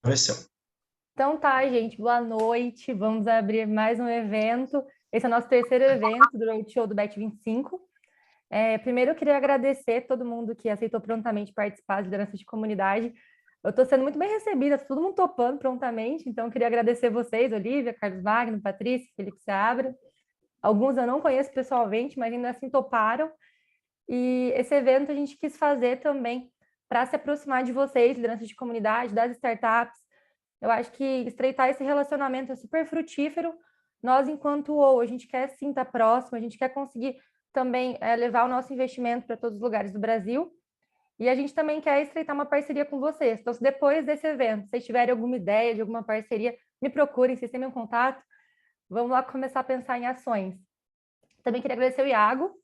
Apareceu. Então tá, gente, boa noite. Vamos abrir mais um evento. Esse é o nosso terceiro evento do Roadshow do Bet25. Primeiro, eu queria agradecer todo mundo que aceitou prontamente participar de liderança de comunidade. Eu estou sendo muito bem recebida, todo mundo topando prontamente, então eu queria agradecer vocês, Olivia, Carlos Magno, Patrícia, Felipe Seabra. Alguns eu não conheço pessoalmente, mas ainda assim toparam. E esse evento a gente quis fazer também para se aproximar de vocês, liderança de comunidade, das startups. Eu acho que estreitar esse relacionamento é super frutífero. Nós, enquanto OU, a gente quer sim estar próximo, a gente quer conseguir também levar o nosso investimento para todos os lugares do Brasil. E a gente também quer estreitar uma parceria com vocês. Então, se depois desse evento, vocês tiverem alguma ideia de alguma parceria, me procurem, vocês têm meu contato. Vamos lá começar a pensar em ações. Também queria agradecer o Iago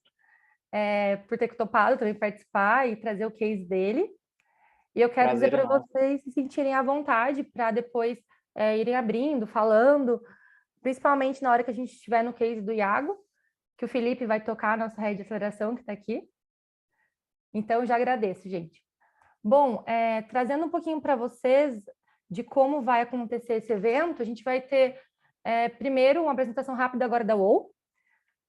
por ter topado também participar e trazer o case dele. E eu quero dizer Prazer é para nosso. vocês se sentirem à vontade para depois irem abrindo, falando, principalmente na hora que a gente estiver no case do Iago, que o Felipe vai tocar a nossa rede de aceleração que está aqui. Então, eu já agradeço, gente. Bom, trazendo um pouquinho para vocês de como vai acontecer esse evento, a gente vai ter, primeiro, uma apresentação rápida agora da UOL,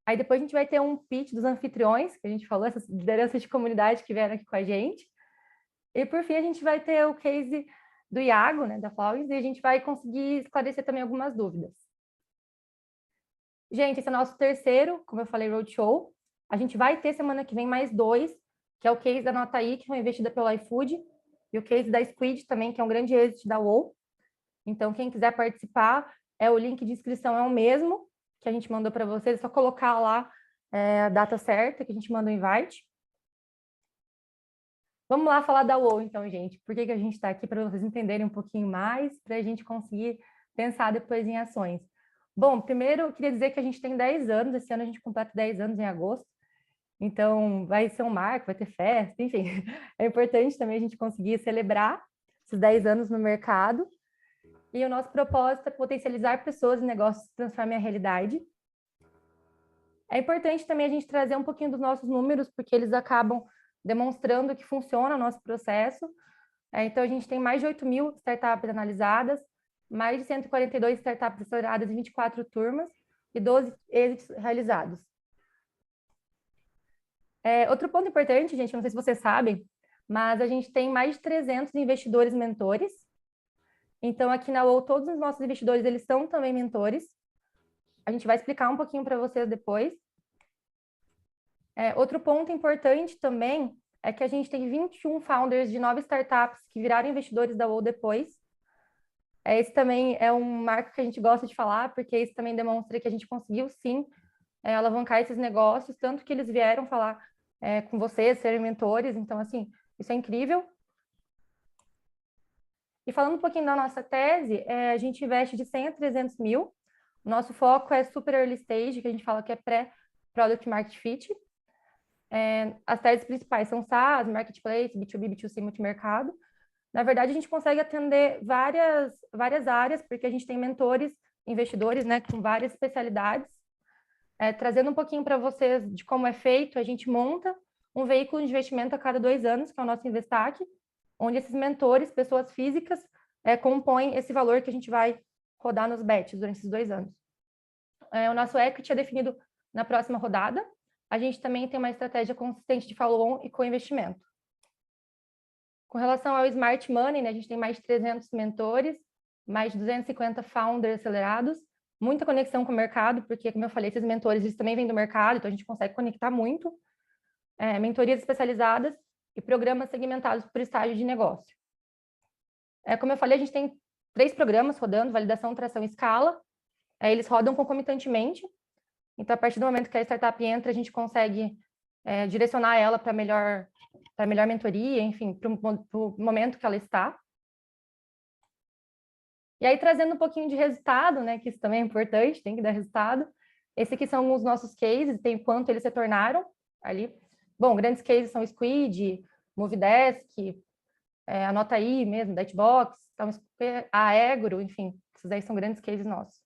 aí depois a gente vai ter um pitch dos anfitriões, que a gente falou, essas lideranças de comunidade que vieram aqui com a gente, e por fim a gente vai ter o case do Iago, né, da Flowers, e a gente vai conseguir esclarecer também algumas dúvidas. Gente, esse é o nosso terceiro, como eu falei, Roadshow. A gente vai ter semana que vem mais dois, que é o case da Nota I, que foi investida pelo iFood, e o case da Squid também, que é um grande êxito da UOL. Então, quem quiser participar, o link de inscrição é o mesmo que a gente mandou para vocês, é só colocar lá a data certa, que a gente manda o invite. Vamos lá falar da UOL, então, gente. Por que a gente está aqui? Para vocês entenderem um pouquinho mais, para a gente conseguir pensar depois em ações. Bom, primeiro eu queria dizer que a gente tem 10 anos, esse ano a gente completa 10 anos em agosto, então vai ser um marco, vai ter festa, enfim. É importante também a gente conseguir celebrar esses 10 anos no mercado. E o nosso propósito é potencializar pessoas e negócios que transformem a realidade. É importante também a gente trazer um pouquinho dos nossos números, porque eles acabam demonstrando que funciona o nosso processo. Então, a gente tem mais de 8.000 startups analisadas, mais de 142 startups aceleradas em 24 turmas e 12 êxitos realizados. Outro ponto importante, gente, não sei se vocês sabem, mas a gente tem mais de 300 investidores mentores. Então, aqui na UOL, todos os nossos investidores, eles são também mentores. A gente vai explicar um pouquinho para vocês depois. Outro ponto importante também é que a gente tem 21 founders de 9 startups que viraram investidores da UOL depois. Esse também é um marco que a gente gosta de falar, porque isso também demonstra que a gente conseguiu, sim, alavancar esses negócios, tanto que eles vieram falar com vocês, serem mentores. Então, assim, isso é incrível. E falando um pouquinho da nossa tese, a gente investe de 100 a 300 mil. Nosso foco é super early stage, que a gente fala que é pré-product market fit. As teses principais são SaaS, Marketplace, B2B, B2C, multimercado. Na verdade, a gente consegue atender várias áreas, porque a gente tem mentores, investidores, né, com várias especialidades. Trazendo um pouquinho para vocês de como é feito, a gente monta um veículo de investimento a cada 2 anos, que é o nosso Investac, onde esses mentores, pessoas físicas, compõem esse valor que a gente vai rodar nos bets durante esses 2 anos. O nosso equity é definido na próxima rodada. A gente também tem uma estratégia consistente de follow-on e co-investimento. Com relação ao Smart Money, né, a gente tem mais de 300 mentores, mais de 250 founders acelerados, muita conexão com o mercado, porque, como eu falei, esses mentores eles também vêm do mercado, então a gente consegue conectar muito. Mentorias especializadas e programas segmentados por estágio de negócio. Como eu falei, a gente tem 3 programas rodando, validação, tração e escala. Eles rodam concomitantemente. Então, a partir do momento que a startup entra, a gente consegue direcionar ela para melhor mentoria, enfim, para o momento que ela está. E aí, trazendo um pouquinho de resultado, né, que isso também é importante, tem que dar resultado. Esses aqui são os nossos cases, tem quanto eles se tornaram ali. Bom, grandes cases são Squid, Movidesk, a Nota I mesmo, da Hitbox, então, a Egro, enfim, esses aí são grandes cases nossos.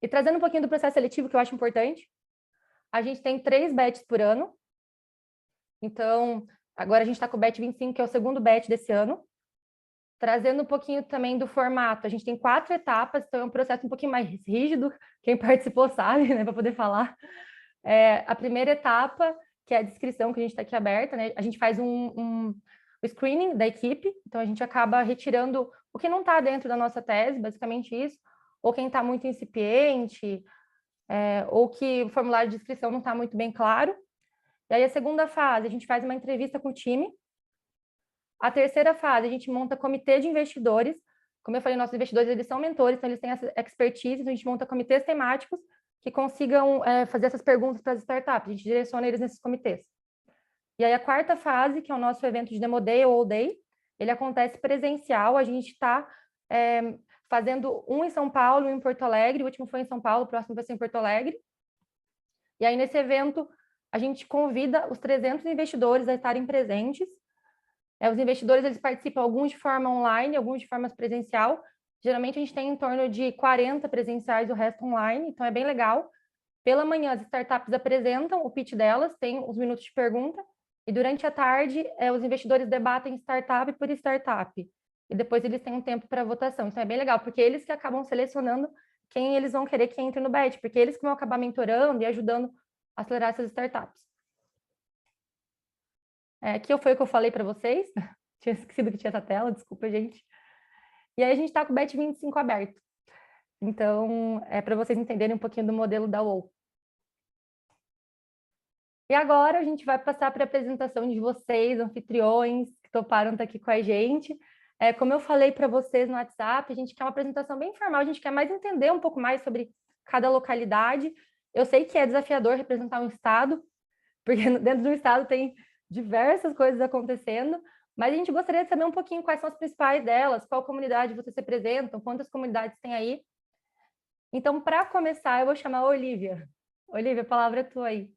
E trazendo um pouquinho do processo seletivo, que eu acho importante, a gente tem 3 bets por ano. Então, Agora a gente está com o Batch 25, que é o segundo batch desse ano, trazendo um pouquinho também do formato. A gente tem 4 etapas, então é um processo um pouquinho mais rígido, quem participou sabe, né, para poder falar. A primeira etapa, que é a descrição, que a gente está aqui aberta, né, a gente faz o screening da equipe, então a gente acaba retirando o que não está dentro da nossa tese, basicamente isso, ou quem está muito incipiente, ou que o formulário de inscrição não está muito bem claro. E aí a segunda fase, a gente faz uma entrevista com o time. A terceira fase, a gente monta comitê de investidores. Como eu falei, nossos investidores, eles são mentores, então eles têm essa expertise, então a gente monta comitês temáticos que consigam fazer essas perguntas para as startups. A gente direciona eles nesses comitês. E aí a quarta fase, que é o nosso evento de Demo Day ou All Day, ele acontece presencial. A gente está fazendo um em São Paulo, um em Porto Alegre. O último foi em São Paulo, o próximo vai ser em Porto Alegre. E aí nesse evento, a gente convida os 300 investidores a estarem presentes. Os investidores, eles participam, alguns de forma online, alguns de forma presencial. Geralmente, a gente tem em torno de 40 presenciais, o resto online, então é bem legal. Pela manhã, as startups apresentam o pitch delas, tem os minutos de pergunta, e durante a tarde, os investidores debatem startup por startup. E depois eles têm um tempo para votação. Então é bem legal, porque eles que acabam selecionando quem eles vão querer que entre no BET, porque eles que vão acabar mentorando e ajudando a acelerar essas startups. Aqui foi o que eu falei para vocês. Tinha esquecido que tinha essa tela, desculpa, gente. E aí a gente está com o BET 25 aberto. Então, é para vocês entenderem um pouquinho do modelo da UOL. E agora a gente vai passar para a apresentação de vocês, anfitriões, que toparam estar aqui com a gente. Como eu falei para vocês no WhatsApp, a gente quer uma apresentação bem informal, a gente quer mais entender um pouco mais sobre cada localidade. Eu sei que é desafiador representar um estado, porque dentro do estado tem diversas coisas acontecendo, mas a gente gostaria de saber um pouquinho quais são as principais delas, qual comunidade vocês representam, quantas comunidades tem aí. Então, para começar, eu vou chamar a Olivia. Olivia, a palavra é tua aí.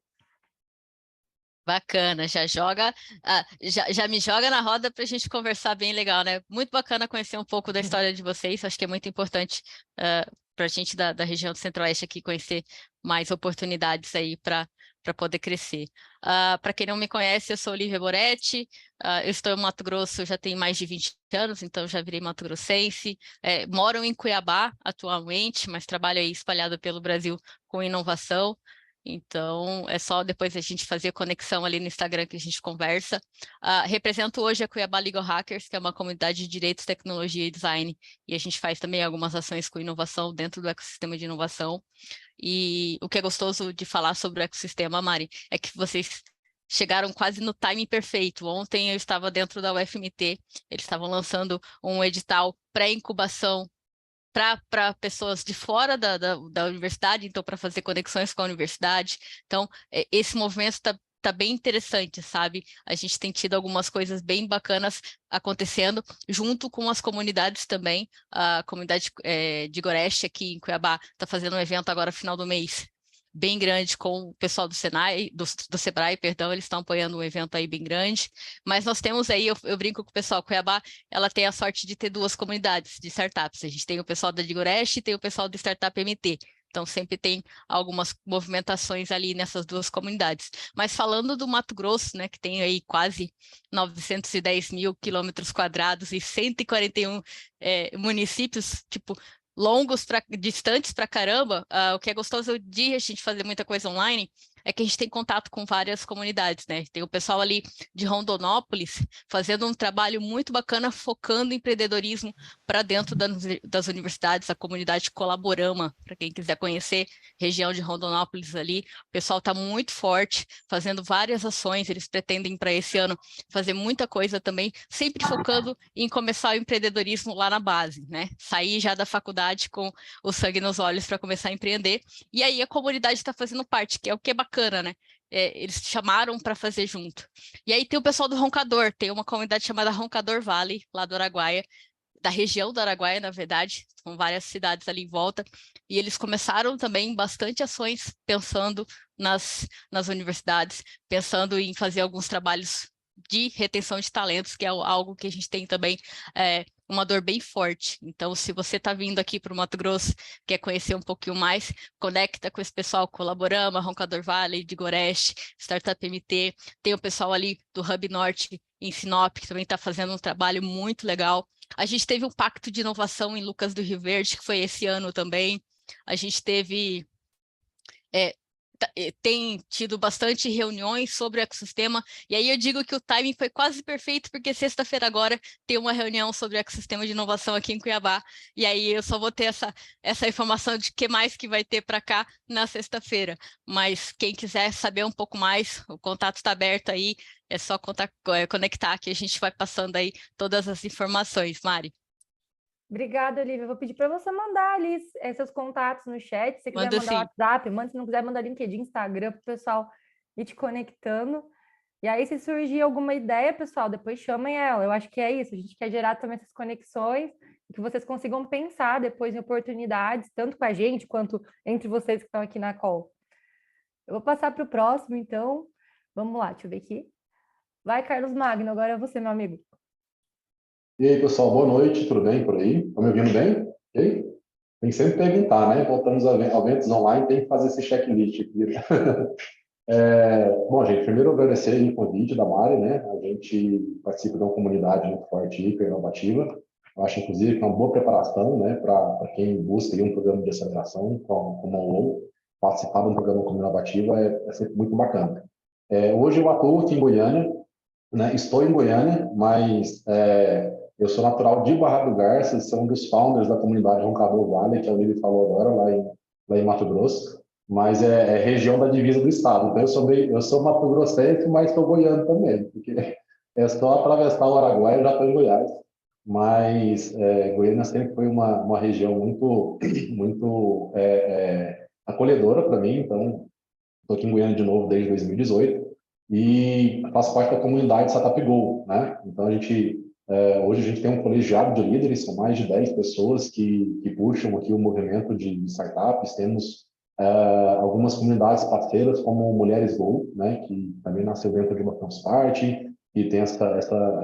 Bacana, já me joga na roda para a gente conversar bem legal, né? Muito bacana conhecer um pouco da história de vocês, acho que é muito importante para a gente da região do Centro-Oeste aqui conhecer mais oportunidades aí para poder crescer. Para quem não me conhece, eu sou Olivia Boretti, eu estou em Mato Grosso já tem mais de 20 anos, então já virei mato-grossense, moro em Cuiabá atualmente, mas trabalho aí espalhado pelo Brasil com inovação. Então, é só depois a gente fazer a conexão ali no Instagram que a gente conversa. Represento hoje a Cuiabá Legal Hackers, que é uma comunidade de direitos, tecnologia e design, e a gente faz também algumas ações com inovação dentro do ecossistema de inovação. E o que é gostoso de falar sobre o ecossistema, Mari, é que vocês chegaram quase no timing perfeito. Ontem eu estava dentro da UFMT, eles estavam lançando um edital pré-incubação para pessoas de fora da universidade, então para fazer conexões com a universidade. Então, esse movimento está bem interessante, sabe? A gente tem tido algumas coisas bem bacanas acontecendo, junto com as comunidades também. A comunidade de Goreste aqui em Cuiabá está fazendo um evento agora final do mês, bem grande com o pessoal do Senai, do Sebrae, perdão, eles estão apoiando um evento aí bem grande, mas nós temos aí, eu brinco com o pessoal, Cuiabá, ela tem a sorte de ter duas comunidades de startups, a gente tem o pessoal da Digoreste e tem o pessoal do Startup MT, então sempre tem algumas movimentações ali nessas duas comunidades. Mas falando do Mato Grosso, né, que tem aí quase 910 mil quilômetros quadrados e 141 municípios, tipo, distantes pra caramba, o que é gostoso de a gente fazer muita coisa online é que a gente tem contato com várias comunidades, né? Tem o pessoal ali de Rondonópolis fazendo um trabalho muito bacana, focando em empreendedorismo para dentro das universidades, a comunidade Colaborama, para quem quiser conhecer, região de Rondonópolis ali, o pessoal está muito forte, fazendo várias ações, eles pretendem para esse ano fazer muita coisa também, sempre focando em começar o empreendedorismo lá na base, né? Sair já da faculdade com o sangue nos olhos para começar a empreender, e aí a comunidade está fazendo parte, que é o que é bacana, né? Eles chamaram para fazer junto. E aí tem o pessoal do Roncador, tem uma comunidade chamada Roncador Valley, lá do Araguaia, da região do Araguaia, na verdade, são várias cidades ali em volta, e eles começaram também bastante ações pensando nas universidades, pensando em fazer alguns trabalhos de retenção de talentos, que é algo que a gente tem também uma dor bem forte. Então, se você está vindo aqui para o Mato Grosso, quer conhecer um pouquinho mais, conecta com esse pessoal, Colaborama, Roncador Valley, de Goreste, Startup MT, tem o pessoal ali do Hub Norte em Sinop, que também está fazendo um trabalho muito legal. A gente teve um pacto de inovação em Lucas do Rio Verde, que foi esse ano também. A gente teve... tem tido bastante reuniões sobre o ecossistema, e aí eu digo que o timing foi quase perfeito, porque sexta-feira agora tem uma reunião sobre o ecossistema de inovação aqui em Cuiabá, e aí eu só vou ter essa informação de que mais que vai ter para cá na sexta-feira. Mas quem quiser saber um pouco mais, o contato está aberto aí, é só conectar que a gente vai passando aí todas as informações, Mari. Obrigada, Olivia. Eu vou pedir para você mandar ali seus contatos no chat. Se você quiser Manda mandar o sim. WhatsApp, manda. Se não quiser, manda LinkedIn, Instagram, para o pessoal ir te conectando. E aí, se surgir alguma ideia, pessoal, depois chamem ela. Eu acho que é isso. A gente quer gerar também essas conexões e que vocês consigam pensar depois em oportunidades, tanto com a gente quanto entre vocês que estão aqui na call. Eu vou passar para o próximo, então. Vamos lá, deixa eu ver aqui. Vai, Carlos Magno, agora é você, meu amigo. E aí, pessoal, boa noite, tudo bem por aí? Estão me ouvindo bem? Ok? Tem que sempre perguntar, né? Voltamos a eventos online, tem que fazer esse checklist aqui. Bom, gente, primeiro agradecer aí o convite da Mari, né? A gente participa de uma comunidade muito forte e inovativa. Eu acho, inclusive, que é uma boa preparação, né, para quem busca aí um programa de aceleração como o OU. Participar de um programa como inovativa é sempre muito bacana. Hoje eu atuo aqui em Goiânia, né? Estou em Goiânia, mas eu sou natural de Barra do Garça, sou um dos founders da comunidade Roncador Valley, que a Olivia falou agora, lá em Mato Grosso, mas é região da divisa do estado. Então, eu sou Mato Grossense, mas sou goiano também, porque é só atravessar o Araguaia e já estou em Goiás. Mas Goiânia sempre foi uma região muito, muito acolhedora para mim, então estou aqui em Goiânia de novo desde 2018 e faço parte da comunidade Startup Go, né? Então, hoje a gente tem um colegiado de líderes, são mais de 10 pessoas que puxam aqui o movimento de startups. Temos algumas comunidades parceiras, como Mulheres Go, né? Que também nasceu dentro de uma Campus Party, e tem essa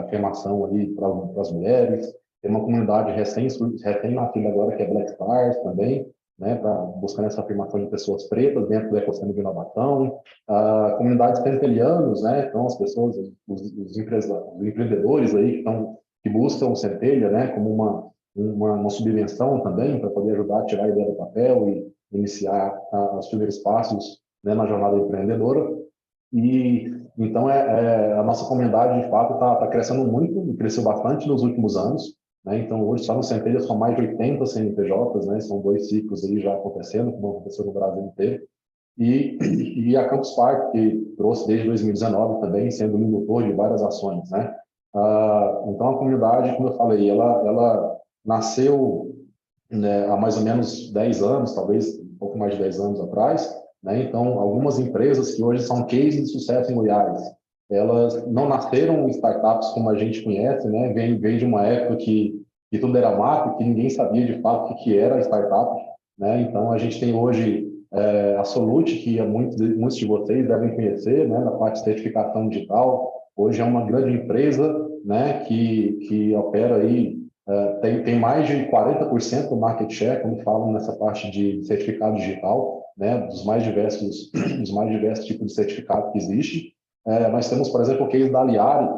afirmação ali para as mulheres. Tem uma comunidade recém-nascida agora, que é Black Stars também, né, buscando essa afirmação de pessoas pretas dentro do ecossistema de inovação, comunidades centelhanos, né, então as pessoas, os empreendedores aí que buscam o Centelha, né, como uma subvenção também para poder ajudar a tirar a ideia do papel e iniciar os primeiros passos, né, na jornada empreendedora. E então a nossa comunidade de fato está crescendo muito e cresceu bastante nos últimos anos, né? Então hoje só no Centelha são mais de 80 CNPJs, né? São 2 ciclos aí já acontecendo, como aconteceu no Brasil inteiro. E a Campus Party, que trouxe desde 2019 também, sendo um indutor de várias ações, né? Então a comunidade, como eu falei, ela nasceu, né, há mais ou menos 10 anos, talvez um pouco mais de 10 anos atrás, né? Então, algumas empresas que hoje são cases de sucesso em Goiás, elas não nasceram startups como a gente conhece, né? Vem de uma época que tudo era mato, que ninguém sabia de fato o que era startup, né? Então, a gente tem hoje a Solute, que muitos de vocês devem conhecer, né? Na parte de certificação digital. Hoje é uma grande empresa, né? Que opera aí, tem mais de 40% do market share, como falam nessa parte de certificado digital, né, dos mais diversos tipos de certificado que existe. Nós temos, por exemplo, o case da Aliari,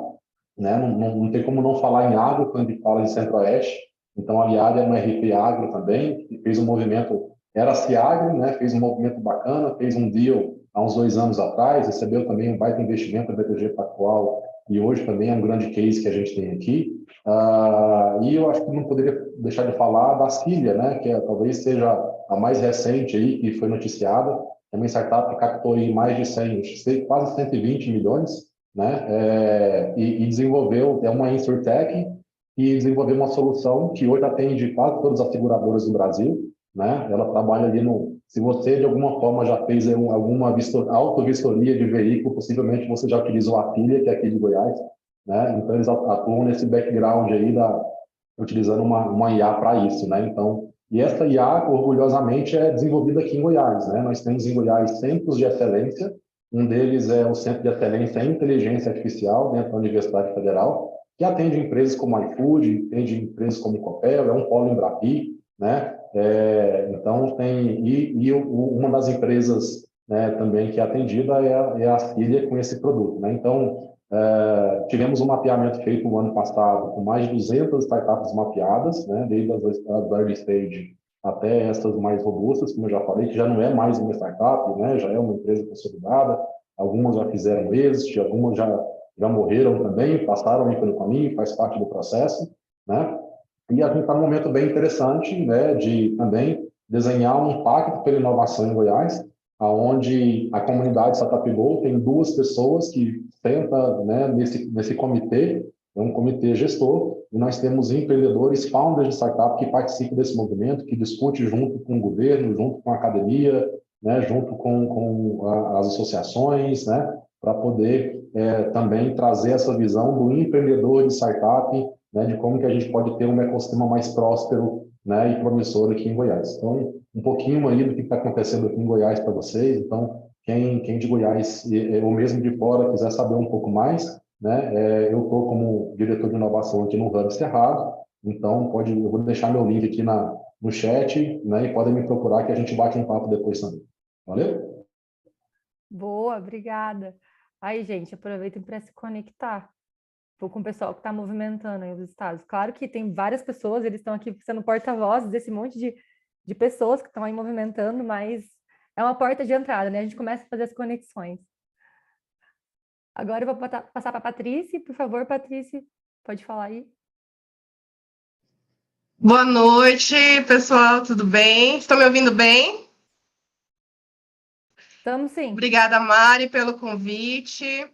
né, não tem como não falar em agro quando a gente fala em Centro-Oeste. Então, a Aliari é uma RP agro também, que fez um movimento, era Ciagro, né, fez um movimento bacana, fez um deal há uns 2 anos atrás, recebeu também um baita investimento da BTG Pactual, e hoje também é um grande case que a gente tem aqui. E eu acho que não poderia deixar de falar da Cília, né, que talvez seja a mais recente aí, que foi noticiada. É uma startup que captou aí mais de 100, quase 120 milhões, né, e desenvolveu, é uma insurtech, e desenvolveu uma solução que hoje atende quase todas as seguradoras do Brasil, né. Ela trabalha ali se você de alguma forma já fez alguma autovistoria de veículo, possivelmente você já utilizou a Pilha, que é aqui de Goiás, né? Então eles atuam nesse background aí utilizando uma IA para isso, né? Então, e essa IA, orgulhosamente, é desenvolvida aqui em Goiás, né? Nós temos em Goiás centros de excelência, Um deles é o Centro de Excelência em Inteligência Artificial, dentro da Universidade Federal, que atende empresas como a iFood, atende empresas como Copel, é um polo Embrapi, né? Então, uma das empresas, né, também que é atendida é a Cília com esse produto, né? Então, tivemos um mapeamento feito no ano passado com mais de 200 startups mapeadas, né, desde as early stage até essas mais robustas, como eu já falei, que já não é mais uma startup, né, já é uma empresa consolidada, algumas já fizeram exit, algumas já morreram também, passaram aí pelo caminho, faz parte do processo, né? E a gente está num momento bem interessante, né, de também desenhar um pacto pela inovação em Goiás, aonde a comunidade Startup Go tem 2 pessoas que sentam, né, nesse comitê, é um comitê gestor, e nós temos empreendedores, founders de startup que participam desse movimento, que discute junto com o governo, junto com a academia, né, junto com as associações, né, para poder também trazer essa visão do empreendedor de startup, né, de como que a gente pode ter um ecossistema mais próspero, né, e promissor aqui em Goiás. Então, um pouquinho aí do que está acontecendo aqui em Goiás para vocês. Então, quem de Goiás ou mesmo de fora quiser saber um pouco mais, né, eu estou como diretor de inovação aqui no Hub Cerrado, então eu vou deixar meu link aqui no chat, né, e podem me procurar que a gente bate um papo depois também. Valeu? Boa, obrigada. Aí, gente, aproveitem para se conectar. Vou com o pessoal que está movimentando aí os estados. Claro que tem várias pessoas, eles estão aqui sendo porta-vozes desse monte de pessoas que estão aí movimentando, mas é uma porta de entrada, né? A gente começa a fazer as conexões. Agora eu vou passar para a Patrícia. Por favor, Patrícia, pode falar aí. Boa noite, pessoal, tudo bem? Estão me ouvindo bem? Estamos sim. Obrigada, Mari, pelo convite.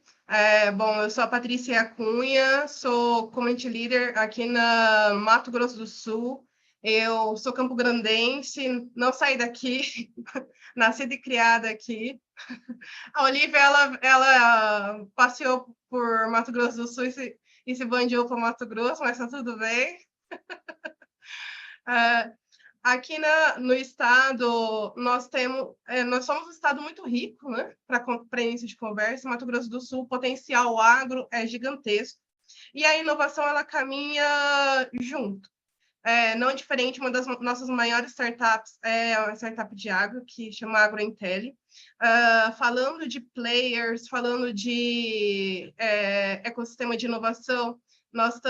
Bom, eu sou a Patrícia Cunha, sou Community Leader aqui na Mato Grosso do Sul. Eu sou campograndense, não saí daqui, nascida e criada aqui. A Olivia, ela passeou por Mato Grosso do Sul e se bandiou para Mato Grosso, mas está tudo bem. Aqui no estado, nós somos um estado muito rico, né? Para início de conversa, Mato Grosso do Sul, o potencial agro é gigantesco. E a inovação, ela caminha junto. Não diferente, uma das nossas maiores startups é uma startup de agro, que chama AgroIntelli. Falando de players, falando de ecossistema de inovação, nós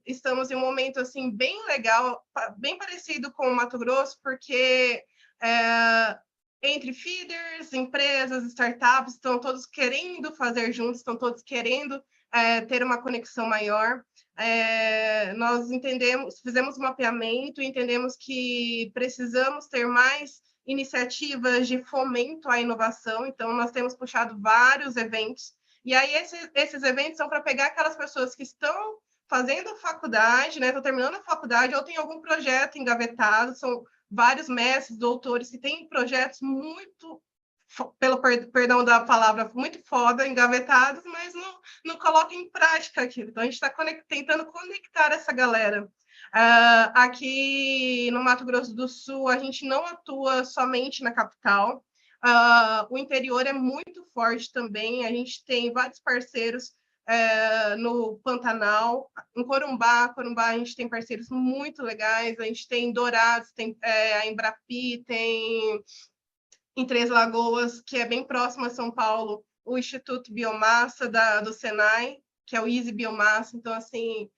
estamos em um momento assim bem legal, bem parecido com o Mato Grosso, porque entre feeders, empresas, startups, estão todos querendo fazer juntos, estão todos querendo ter uma conexão maior. Nós fizemos um mapeamento, entendemos que precisamos ter mais iniciativas de fomento à inovação, então nós temos puxado vários eventos, e aí esses eventos são para pegar aquelas pessoas que estão fazendo faculdade, né, estão terminando a faculdade, ou tem algum projeto engavetado, são vários mestres, doutores que têm projetos muito, pelo perdão da palavra, muito foda, engavetados, mas não colocam em prática aquilo. Então, a gente está tentando conectar essa galera. Aqui no Mato Grosso do Sul, a gente não atua somente na capital. O interior é muito forte também. A gente tem vários parceiros no Pantanal, em Corumbá. A gente tem parceiros muito legais. A gente tem Dourados, tem a Embrapi, tem em Três Lagoas, que é bem próximo a São Paulo, o Instituto Biomassa do Senai, que é o Easy Biomassa. Então, assim,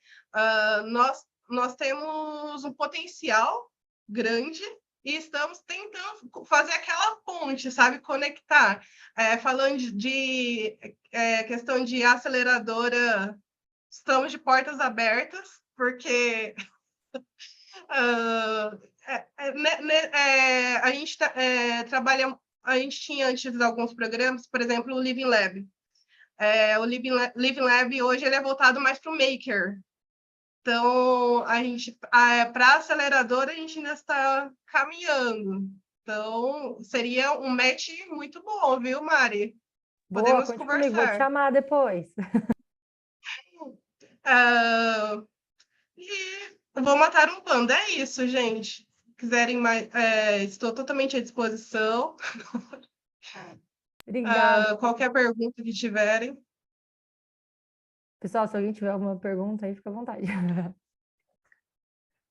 nós temos um potencial grande e estamos tentando fazer aquela ponte, sabe? Conectar. Falando de questão de aceleradora, estamos de portas abertas, porque a gente trabalha, a gente tinha antes alguns programas, por exemplo, o Living Lab. O Living Lab hoje ele é voltado mais para o maker. Então, para a aceleradora, a gente ainda está caminhando. Então, seria um match muito bom, viu, Mari? Boa, Podemos conte conversar. comigo, vou te chamar depois. E vou matar um panda, é isso, gente. Quiserem mais, estou totalmente à disposição. Obrigada. Qualquer pergunta que tiverem. Pessoal, se alguém tiver alguma pergunta aí, fica à vontade.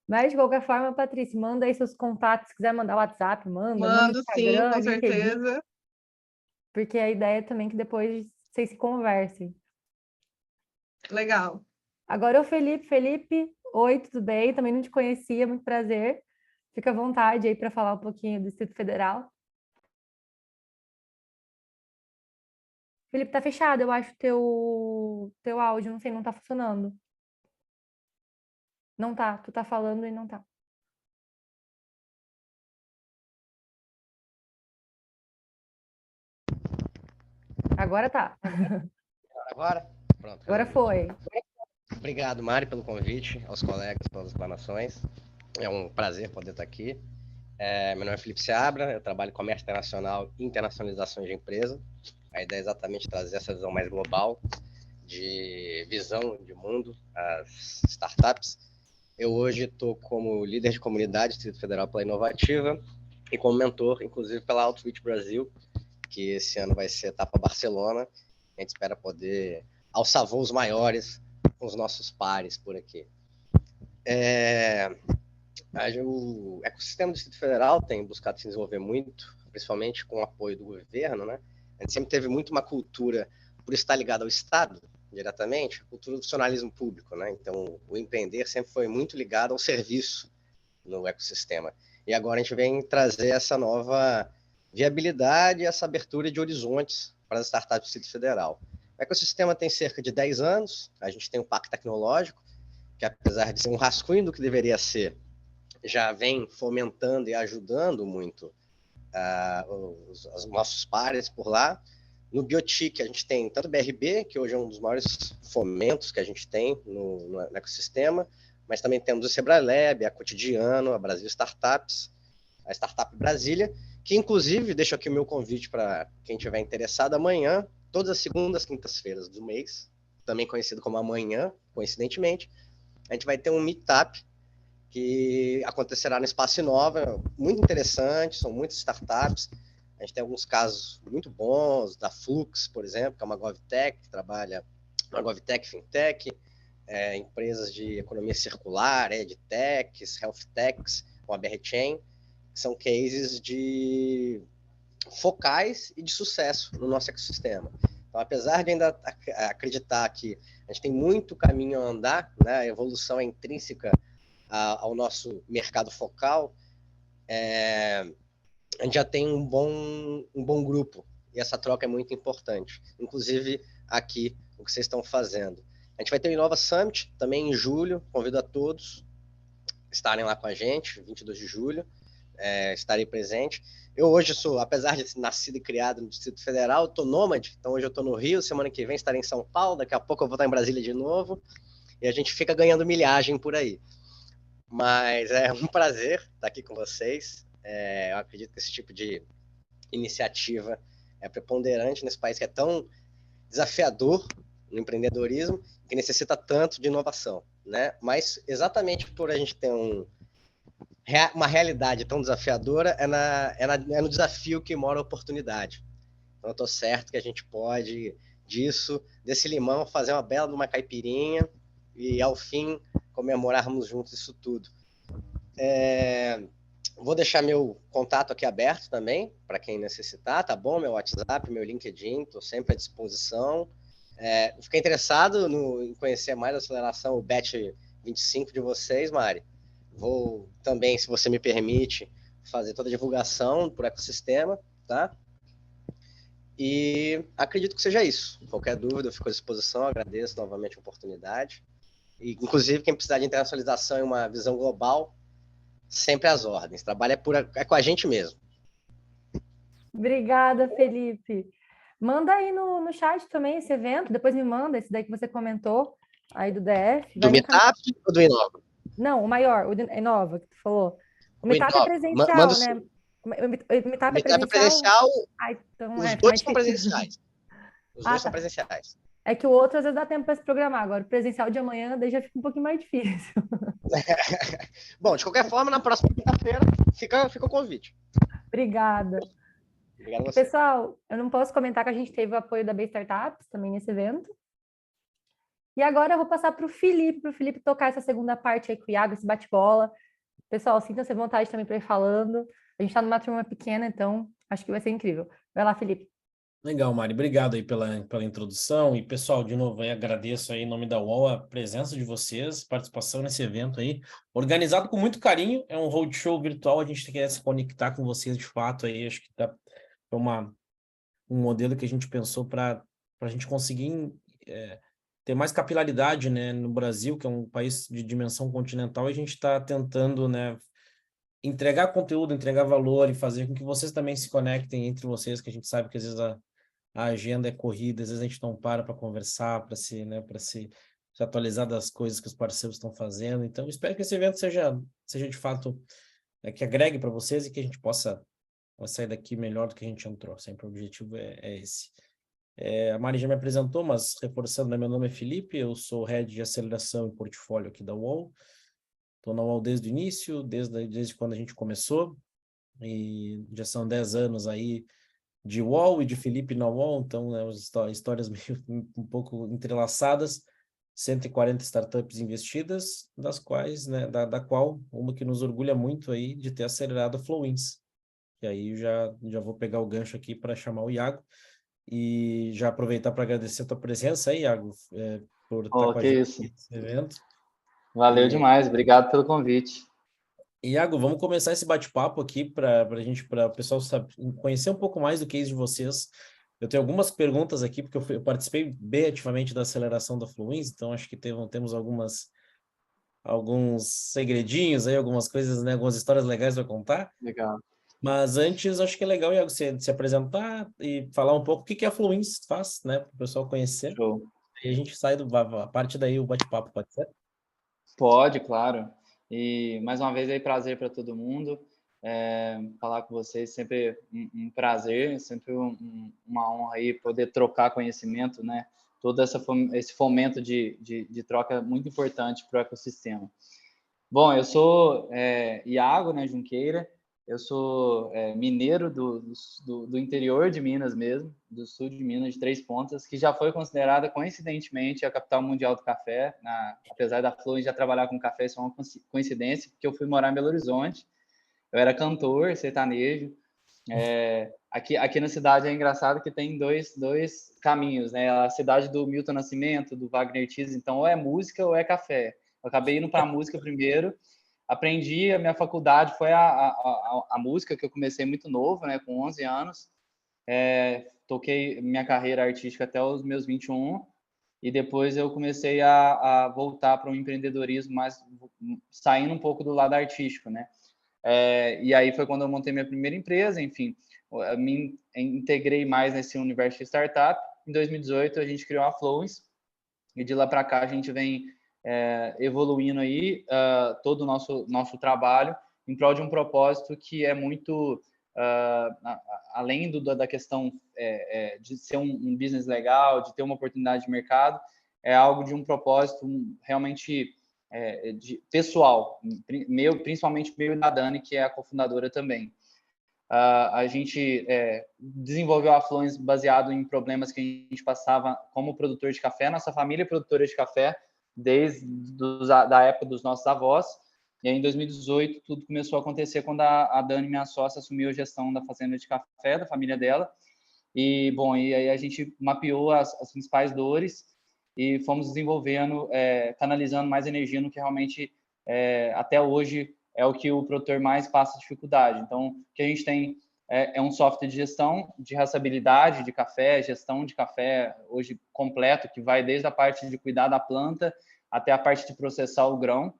Mas, de qualquer forma, Patrícia, manda aí seus contatos. Se quiser mandar WhatsApp, manda Mando sim, Instagram, com LinkedIn, certeza. porque a ideia é também que depois vocês se conversem. Legal. Agora é o Felipe. Felipe, oi, tudo bem? Também não te conhecia, muito prazer. Fica à vontade aí para falar um pouquinho do Distrito Federal. Felipe, tá fechado, eu acho, teu áudio, não sei, não tá funcionando. Não tá, tu tá falando e não tá. Agora tá. Agora? Pronto, Agora resolvi. foi. Obrigado, Mari, pelo convite, aos colegas pelas explanações. É um prazer poder estar aqui. Meu nome é Felipe Seabra, eu trabalho em comércio internacional e internacionalização de empresa. A ideia é exatamente trazer essa visão mais global, de visão de mundo, às startups. Eu hoje estou como líder de comunidade Distrito Federal pela Inovativa e como mentor, inclusive, pela Outreach Brasil, que esse ano vai ser etapa Barcelona. A gente espera poder alçar voos maiores com os nossos pares por aqui. O ecossistema do Distrito Federal tem buscado se desenvolver muito, principalmente com o apoio do governo, né? A gente sempre teve muito uma cultura, por estar ligado ao Estado, diretamente, a cultura do funcionalismo público, né? Então, o empreender sempre foi muito ligado ao serviço no ecossistema. E agora a gente vem trazer essa nova viabilidade, essa abertura de horizontes para as startups do Distrito Federal. O ecossistema tem cerca de 10 anos, a gente tem um parque tecnológico, que apesar de ser um rascunho do que deveria ser, já vem fomentando e ajudando muito os nossos pares por lá. No Biotic, a gente tem tanto o BRB, que hoje é um dos maiores fomentos que a gente tem no ecossistema, mas também temos o Sebrae Lab, a Cotidiano, a Brasil Startups, a Startup Brasília, que inclusive, deixo aqui o meu convite para quem estiver interessado, amanhã, todas as segundas, quintas-feiras do mês, também conhecido como amanhã, coincidentemente, a gente vai ter um meetup que acontecerá no Espaço Inova, muito interessante, são muitas startups, a gente tem alguns casos muito bons, da Flux, por exemplo, que é uma GovTech, que trabalha uma GovTech, FinTech, empresas de economia circular, EdTechs, HealthTechs, com a BRChain, que são cases de focais e de sucesso no nosso ecossistema. Então, apesar de ainda acreditar que a gente tem muito caminho a andar, né, a evolução é intrínseca ao nosso mercado focal, a gente já tem um bom grupo, e essa troca é muito importante. Inclusive, aqui, o que vocês estão fazendo. A gente vai ter o Inova Summit também em julho, convido a todos a estarem lá com a gente, 22 de julho, estarei presente. Eu hoje sou, apesar de ter nascido e criado no Distrito Federal, estou nômade, então hoje eu estou no Rio, semana que vem estarei em São Paulo, daqui a pouco eu vou estar em Brasília de novo, e a gente fica ganhando milhagem por aí. Mas é um prazer estar aqui com vocês. Eu acredito que esse tipo de iniciativa é preponderante nesse país que é tão desafiador no empreendedorismo, que necessita tanto de inovação, né? Mas exatamente por a gente ter uma realidade tão desafiadora, é no desafio que mora a oportunidade. Então eu estou certo que a gente pode, desse limão, fazer uma bela de uma caipirinha e, ao fim, comemorarmos juntos isso tudo. Vou deixar meu contato aqui aberto também, para quem necessitar, tá bom? Meu WhatsApp, meu LinkedIn, estou sempre à disposição. Fiquei interessado em conhecer mais a aceleração, o Batch 25 de vocês, Mari. Vou também, se você me permite, fazer toda a divulgação por ecossistema, tá? E acredito que seja isso. Qualquer dúvida, eu fico à disposição, agradeço novamente a oportunidade. E, inclusive, quem precisar de internacionalização e uma visão global, sempre às ordens. Trabalho é com a gente mesmo. Obrigada, Felipe. Manda aí no chat também esse evento, depois me manda esse daí que você comentou, aí do DF. Do Meetup ou do Inova? Não, o maior, o Inova, que tu falou. O Meetup é presencial, né? O Meetup é presencial? Então os dois são presenciais. Os dois são presenciais. É que o outro, às vezes, dá tempo para se programar. Agora, o presencial de amanhã, daí já fica um pouquinho mais difícil. Bom, de qualquer forma, na próxima quinta-feira, fica o convite. Obrigada. Obrigado a você. Pessoal, eu não posso comentar que a gente teve o apoio da B Startups também nesse evento. E agora eu vou passar para o Felipe tocar essa segunda parte aí com o Iago, esse bate-bola. Pessoal, sintam-se à vontade também para ir falando. A gente está numa turma pequena, então acho que vai ser incrível. Vai lá, Felipe. Legal, Mari. Obrigado aí pela introdução. E, pessoal, de novo, aí agradeço aí em nome da UOL a presença de vocês, participação nesse evento aí, organizado com muito carinho. É um roadshow virtual, a gente quer se conectar com vocês de fato aí. Acho que é um modelo que a gente pensou para a gente conseguir ter mais capilaridade, né, no Brasil, que é um país de dimensão continental, e a gente está tentando, né, entregar conteúdo, entregar valor e fazer com que vocês também se conectem entre vocês, que a gente sabe que às vezes a agenda é corrida, às vezes a gente não para conversar, para se atualizar das coisas que os parceiros estão fazendo. Então, espero que esse evento seja de fato que agregue para vocês e que a gente possa sair daqui melhor do que a gente entrou. Sempre o objetivo é esse. A Mari já me apresentou, mas reforçando, né, meu nome é Felipe, eu sou Head de Aceleração e Portfólio aqui da UOL. Estou na UOL desde o início, desde quando a gente começou, e já são 10 anos aí de UOL e de Felipe na UOL, então, né, histórias meio um pouco entrelaçadas, 140 startups investidas, das quais, né, da qual uma que nos orgulha muito aí de ter acelerado a Flowins. E aí já vou pegar o gancho aqui para chamar o Iago e já aproveitar para agradecer a tua presença aí, Iago, por estar com a Que gente isso. nesse evento. Valeu demais, obrigado pelo convite. Iago, vamos começar esse bate-papo aqui para o pessoal conhecer um pouco mais do case de vocês. Eu tenho algumas perguntas aqui, porque eu participei bem ativamente da aceleração da Fluins, então acho que temos alguns segredinhos aí, algumas coisas, né, algumas histórias legais para contar. Legal. Mas antes, acho que é legal, Iago, você se apresentar e falar um pouco o que a Fluins faz, né, para o pessoal conhecer. Show. E a gente sai a partir daí o bate-papo, pode ser? Pode, claro. E mais uma vez aí, prazer para todo mundo. Falar com vocês sempre um prazer, sempre uma honra aí poder trocar conhecimento, né? Todo esse fomento de troca é muito importante para o ecossistema. Bom, eu sou Iago, né, Junqueira. Eu sou mineiro do interior de Minas mesmo, do sul de Minas, de Três Pontas, que já foi considerada, coincidentemente, a capital mundial do café. Apesar da Fluence já trabalhar com café, isso é uma coincidência, porque eu fui morar em Belo Horizonte. Eu era cantor, sertanejo. Aqui na cidade é engraçado que tem dois caminhos, né? A cidade do Milton Nascimento, do Wagner Tiso, então ou é música ou é café. Eu acabei indo para a música primeiro. Aprendi, a minha faculdade foi a música, que eu comecei muito novo, né, com 11 anos. Toquei minha carreira artística até os meus 21, e depois eu comecei a voltar para o empreendedorismo, mas saindo um pouco do lado artístico, né? E aí foi quando eu montei minha primeira empresa, enfim, eu me integrei mais nesse universo de startup. Em 2018, a gente criou a Flowins, e de lá para cá a gente vem evoluindo aí todo o nosso trabalho em prol de um propósito que é muito além da questão de ser um business legal, de ter uma oportunidade de mercado, é algo de um propósito realmente pessoal, principalmente meu e da Dani, que é a cofundadora também. A gente desenvolveu a Flowins baseado em problemas que a gente passava como produtor de café. Nossa família é produtora de café desde da época dos nossos avós. E aí, em 2018, tudo começou a acontecer quando a Dani, minha sócia, assumiu a gestão da fazenda de café da família dela. E, bom, e aí a gente mapeou as principais dores e fomos desenvolvendo, canalizando mais energia no que realmente, até hoje, é o que o produtor mais passa dificuldade. Então, o que a gente tem é um software de gestão de rastreabilidade de café, gestão de café hoje completo, que vai desde a parte de cuidar da planta até a parte de processar o grão.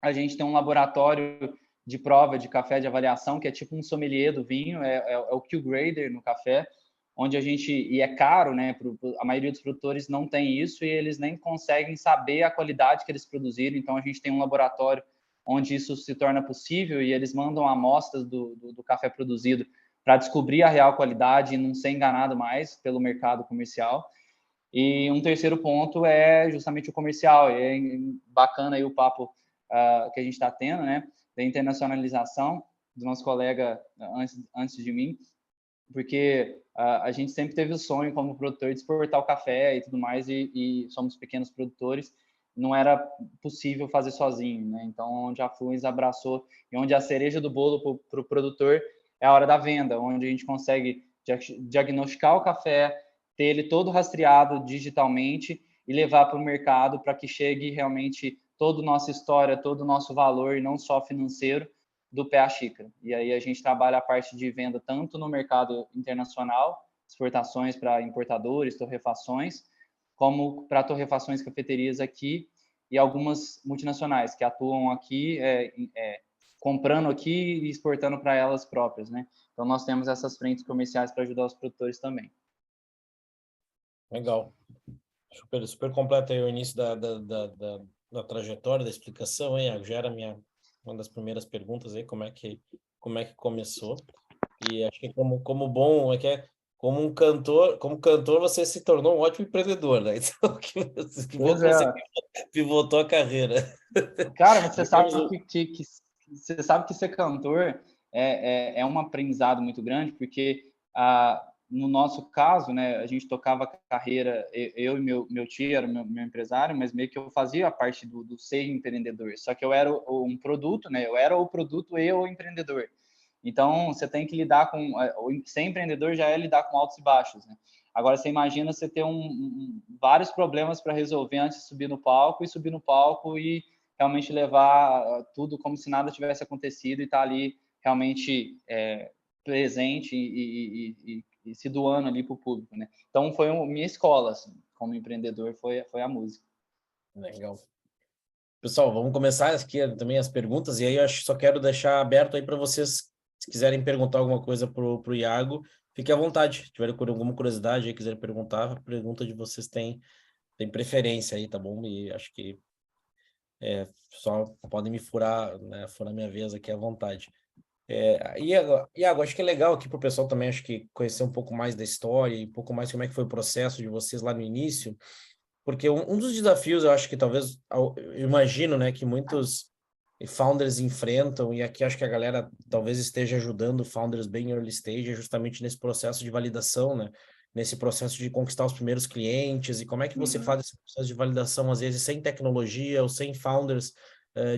A gente tem um laboratório de prova de café de avaliação, que é tipo um sommelier do vinho, é o Q-Grader no café, onde e é caro, né? A maioria dos produtores não tem isso e eles nem conseguem saber a qualidade que eles produziram. Então, a gente tem um laboratório onde isso se torna possível e eles mandam amostras do café produzido para descobrir a real qualidade e não ser enganado mais pelo mercado comercial. E um terceiro ponto é justamente o comercial. E é bacana aí o papo que a gente está tendo, né, da internacionalização do nosso colega antes de mim. porque a gente sempre teve o sonho como produtor de exportar o café e tudo mais, e somos pequenos produtores, não era possível fazer sozinho, né? Então, onde a Fluence abraçou e onde a cereja do bolo para o produtor é a hora da venda, onde a gente consegue diagnosticar o café, ter ele todo rastreado digitalmente e levar para o mercado para que chegue realmente toda a nossa história, todo o nosso valor, e não só financeiro, do pé à xícara. E aí a gente trabalha a parte de venda tanto no mercado internacional, exportações para importadores, torrefações, como para torrefações, cafeterias aqui e algumas multinacionais que atuam aqui, comprando aqui e exportando para elas próprias, né? Então nós temos essas frentes comerciais para ajudar os produtores também. Legal. Super completo aí o início da trajetória, da explicação, hein? Já era uma das primeiras perguntas aí, como é que começou. E acho que como cantor você se tornou um ótimo empreendedor, né? Então, que você pivotou a carreira. Cara, mas você sabe você sabe que ser cantor é um aprendizado muito grande, porque no nosso caso, né, a gente tocava carreira, eu e meu tio era meu empresário, mas meio que eu fazia a parte do ser empreendedor, só que eu era um produto, né, eu era o produto e o empreendedor. Então, você tem que lidar com... Ser empreendedor já é lidar com altos e baixos, né? Agora, você imagina você ter vários problemas para resolver antes de subir no palco e realmente levar tudo como se nada tivesse acontecido e estar ali realmente presente e se doando ali para o público, né? Então, foi minha escola, assim, como empreendedor, foi a música. Legal. Pessoal, vamos começar aqui também as perguntas, e aí eu só quero deixar aberto aí para vocês, se quiserem perguntar alguma coisa pro Iago, fique à vontade. Se tiverem alguma curiosidade aí, quiserem perguntar, a pergunta de vocês tem preferência aí, tá bom? E acho que só podem me furar, né, furar minha vez aqui à vontade. Iago, acho que é legal aqui para o pessoal também, acho que conhecer um pouco mais da história e um pouco mais como é que foi o processo de vocês lá no início, porque um dos desafios, eu acho que talvez, eu imagino, né, que muitos founders enfrentam, e aqui acho que a galera talvez esteja ajudando founders bem early stage, é justamente nesse processo de validação, né, nesse processo de conquistar os primeiros clientes, e como é que você faz esse processo de validação, às vezes sem tecnologia, ou sem founders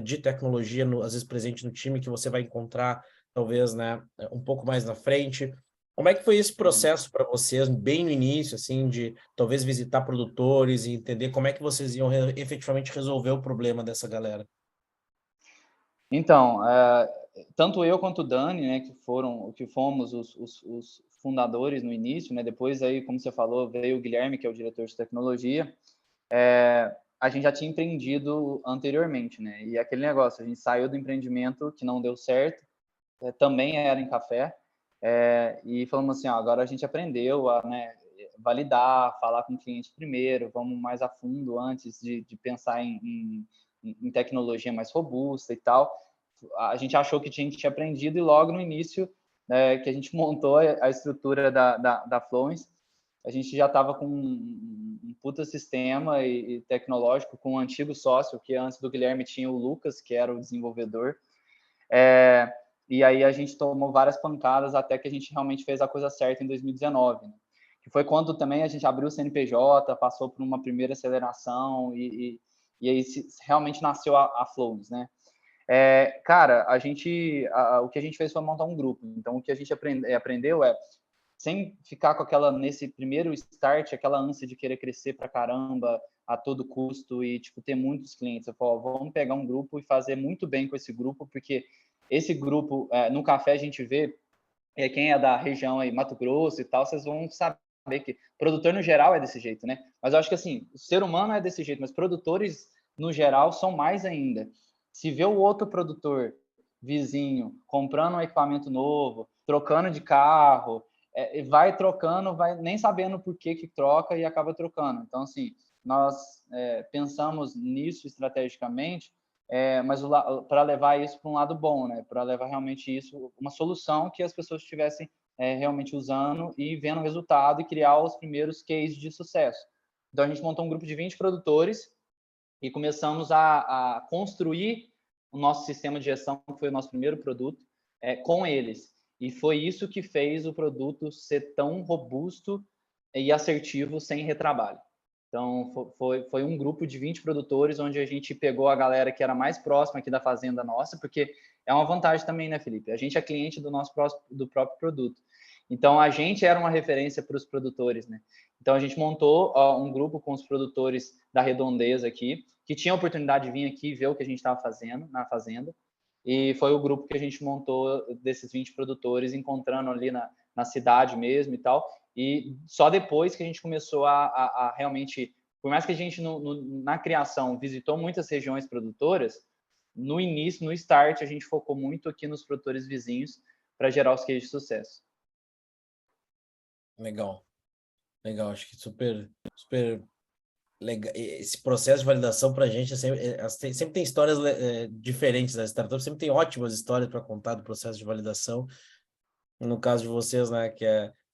de tecnologia, às vezes presente no time, que você vai encontrar, talvez, né, um pouco mais na frente. Como é que foi esse processo para vocês, bem no início, assim, de talvez visitar produtores e entender como é que vocês iam efetivamente resolver o problema dessa galera? Então, tanto eu quanto o Dani, né, que fomos os fundadores no início, né, depois aí, como você falou, veio o Guilherme, que é o diretor de tecnologia, a gente já tinha empreendido anteriormente, né, e aquele negócio, a gente saiu do empreendimento que não deu certo, também era em café, e falamos assim, agora a gente aprendeu a, né, validar, falar com o cliente primeiro, vamos mais a fundo antes de pensar em tecnologia mais robusta e tal. A gente achou que tinha aprendido, e logo no início que a gente montou a estrutura da Fluence, a gente já estava com um puta sistema e tecnológico com um antigo sócio, que antes do Guilherme tinha o Lucas, que era o desenvolvedor. E aí a gente tomou várias pancadas até que a gente realmente fez a coisa certa em 2019, né? Que foi quando também a gente abriu o CNPJ, passou por uma primeira aceleração e aí realmente nasceu a Flows, né? Cara, o que a gente fez foi montar um grupo. Então, o que a gente aprendeu sem ficar nesse primeiro start, aquela ânsia de querer crescer pra caramba a todo custo e, tipo, ter muitos clientes. Eu falo, vamos pegar um grupo e fazer muito bem com esse grupo, porque esse grupo, no café a gente vê, quem é da região aí, Mato Grosso e tal, vocês vão saber que produtor no geral é desse jeito, né? Mas eu acho que assim, o ser humano é desse jeito, mas produtores no geral são mais ainda. Se vê o outro produtor vizinho comprando um equipamento novo, trocando de carro, vai trocando, vai nem sabendo por que troca e acaba trocando. Então, assim, nós pensamos nisso estrategicamente, mas para levar isso para um lado bom, né? Para levar realmente isso, uma solução que as pessoas estivessem realmente usando e vendo o resultado e criar os primeiros cases de sucesso. Então, a gente montou um grupo de 20 produtores e começamos a construir o nosso sistema de gestão, que foi o nosso primeiro produto, com eles. E foi isso que fez o produto ser tão robusto e assertivo sem retrabalho. Então, foi um grupo de 20 produtores, onde a gente pegou a galera que era mais próxima aqui da fazenda nossa, porque é uma vantagem também, né, Felipe? A gente é cliente do próprio produto. Então, a gente era uma referência para os produtores, né? Então, a gente montou um grupo com os produtores da Redondeza aqui, que tinha a oportunidade de vir aqui ver o que a gente estava fazendo na fazenda, e foi o grupo que a gente montou desses 20 produtores, encontrando ali na cidade mesmo e tal, e só depois que a gente começou a realmente, por mais que a gente na criação visitou muitas regiões produtoras, no início, no start, a gente focou muito aqui nos produtores vizinhos para gerar os cases de sucesso. Legal. Legal, acho que super legal. Esse processo de validação para a gente sempre tem histórias diferentes. As startups sempre tem ótimas histórias para contar do processo de validação. No caso de vocês, né,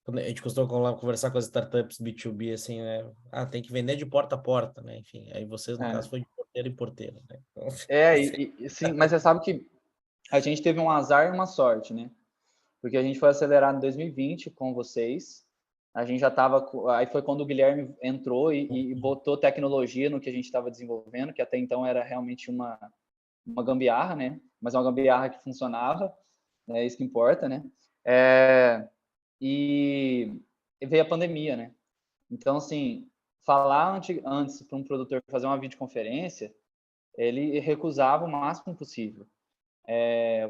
quando a gente costuma conversar com as startups B2B, assim, né? Tem que vender de porta a porta, né? Enfim, aí vocês, no caso, foi de porteira em porteira, né? Então, Sim, mas você sabe que a gente teve um azar e uma sorte, né? Porque a gente foi acelerado em 2020 com vocês. A gente já estava... Aí foi quando o Guilherme entrou e botou tecnologia no que a gente estava desenvolvendo, que até então era realmente uma gambiarra, né? Mas uma gambiarra que funcionava, é isso que importa, né? E veio a pandemia, né? Então, assim, falar antes para um produtor fazer uma videoconferência, ele recusava o máximo possível.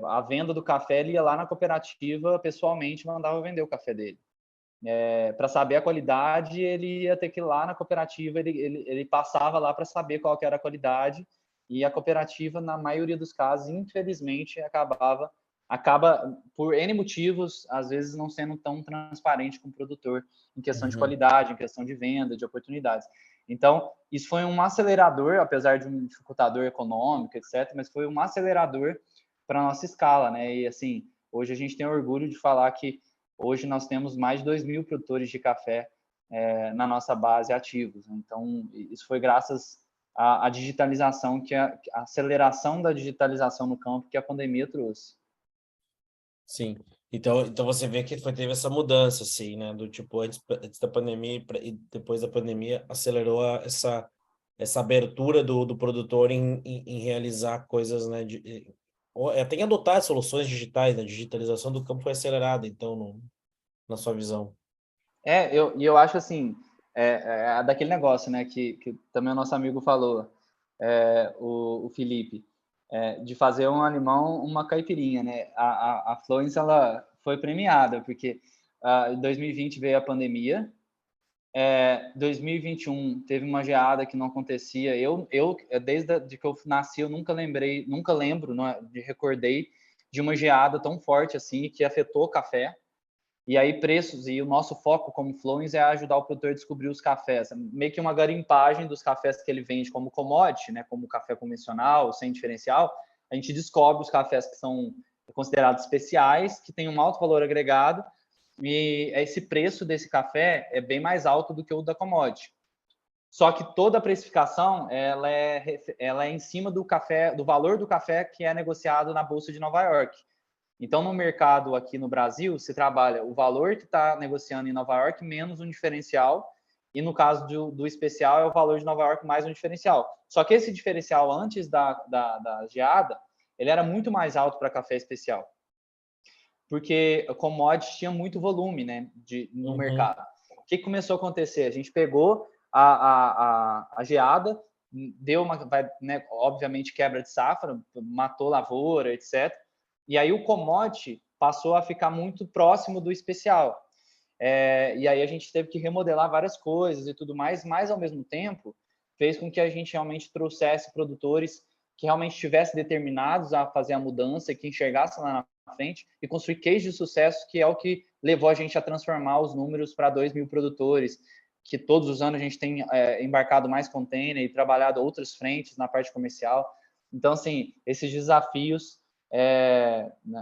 A venda do café, ele ia lá na cooperativa pessoalmente, mandava vender o café dele. Para saber a qualidade, ele ia ter que ir lá na cooperativa, ele passava lá para saber qual que era a qualidade, e a cooperativa, na maioria dos casos, infelizmente, acaba por N motivos, às vezes não sendo tão transparente com o produtor em questão de qualidade, em questão de venda, de oportunidades. Então, isso foi um acelerador, apesar de um dificultador econômico, etc., mas foi um acelerador para a nossa escala, né? E, assim, hoje a gente tem orgulho de falar que hoje nós temos mais de 2.000 produtores de café na nossa base ativos. Então, isso foi graças à digitalização, a aceleração da digitalização no campo que a pandemia trouxe. Sim. Então você vê que teve essa mudança, assim, né? Do tipo, antes da pandemia e depois da pandemia, acelerou essa abertura do produtor em realizar coisas, né? Até em adotar soluções digitais, né? A digitalização do campo foi acelerada, então, na sua visão. Eu acho assim, daquele negócio, né, que também o nosso amigo falou, o Felipe, de fazer um alemão uma caipirinha, né? A Fluence, ela foi premiada, porque em 2020 veio a pandemia, 2021 teve uma geada que não acontecia. Eu desde que eu nasci, eu nunca lembro, recordei de uma geada tão forte assim, que afetou o café. E aí preços, e o nosso foco como Fluence é ajudar o produtor a descobrir os cafés, meio que uma garimpagem dos cafés que ele vende como commodity, né, como café convencional, sem diferencial. A gente descobre os cafés que são considerados especiais, que têm um alto valor agregado, e esse preço desse café é bem mais alto do que o da commodity. Só que toda a precificação ela é em cima do café, do valor do café que é negociado na Bolsa de Nova York. Então, no mercado aqui no Brasil, se trabalha o valor que está negociando em Nova York menos um diferencial, e no caso do especial é o valor de Nova York mais um diferencial. Só que esse diferencial antes da geada, ele era muito mais alto para café especial, porque a commodity tinha muito volume, né, no mercado. O que começou a acontecer? A gente pegou a geada, deu né, obviamente quebra de safra, matou lavoura, etc., e aí o commodity passou a ficar muito próximo do especial. E aí a gente teve que remodelar várias coisas e tudo mais, mas ao mesmo tempo fez com que a gente realmente trouxesse produtores que realmente estivessem determinados a fazer a mudança e que enxergassem lá na frente e construir case de sucesso, que é o que levou a gente a transformar os números para 2.000 produtores, que todos os anos a gente tem embarcado mais container e trabalhado outras frentes na parte comercial. Então, assim, esses desafios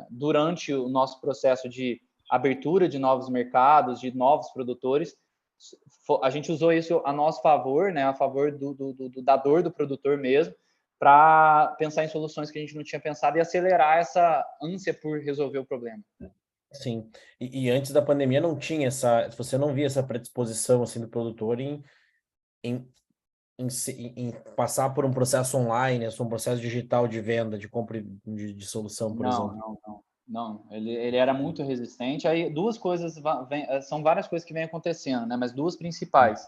durante o nosso processo de abertura de novos mercados, de novos produtores, a gente usou isso a nosso favor, né, a favor da dor do produtor mesmo, para pensar em soluções que a gente não tinha pensado e acelerar essa ânsia por resolver o problema. Sim. E antes da pandemia não tinha você não via essa predisposição assim do produtor em, em passar por um processo online, um processo digital de venda, de compra de solução, por Não, exemplo. não, não, não. Ele era muito resistente. Aí duas coisas, são várias coisas que vêm acontecendo, né? Mas duas principais.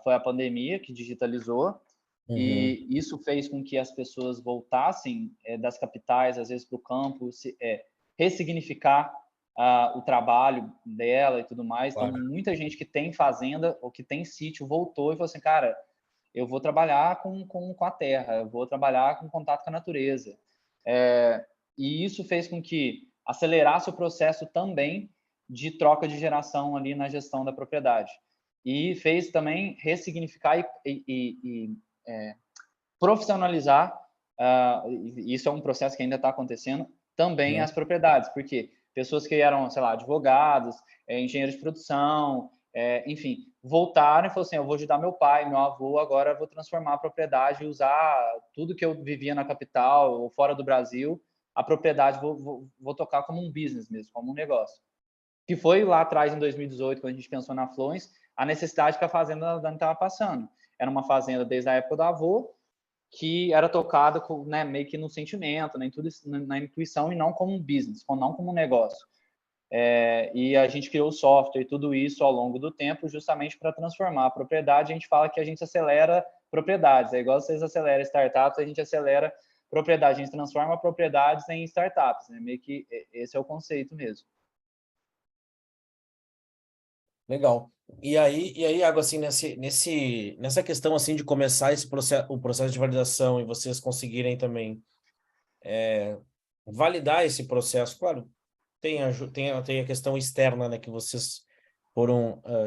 Foi a pandemia que digitalizou, Uhum. e isso fez com que as pessoas voltassem das capitais, às vezes, para o campo, ressignificar o trabalho dela e tudo mais. Então, Claro. muita gente que tem fazenda ou que tem sítio voltou e falou assim, cara, eu vou trabalhar com a terra, eu vou trabalhar com contato com a natureza. E isso fez com que acelerasse o processo também de troca de geração ali na gestão da propriedade. E fez também ressignificar e profissionalizar, isso é um processo que ainda está acontecendo, também as propriedades, porque pessoas que eram, sei lá, advogados, engenheiros de produção, enfim, voltaram e falaram assim, eu vou ajudar meu pai, meu avô, agora eu vou transformar a propriedade e usar tudo que eu vivia na capital ou fora do Brasil, a propriedade vou tocar como um business mesmo, como um negócio. Que foi lá atrás, em 2018, quando a gente pensou na Florence, a necessidade que a fazenda da Dani estava passando. Era uma fazenda desde a época do avô, que era tocada né, meio que no sentimento, na intuição, e não como um business, não como um negócio. E a gente criou o software e tudo isso ao longo do tempo, justamente para transformar a propriedade. A gente fala que a gente acelera propriedades, é igual vocês aceleram startups, a gente acelera propriedade, a gente transforma propriedades em startups, né? Meio que esse é o conceito mesmo. Legal. E aí, Água, assim, nessa questão, assim, de começar o processo de validação e vocês conseguirem também validar esse processo, claro, tem a questão externa, né, que vocês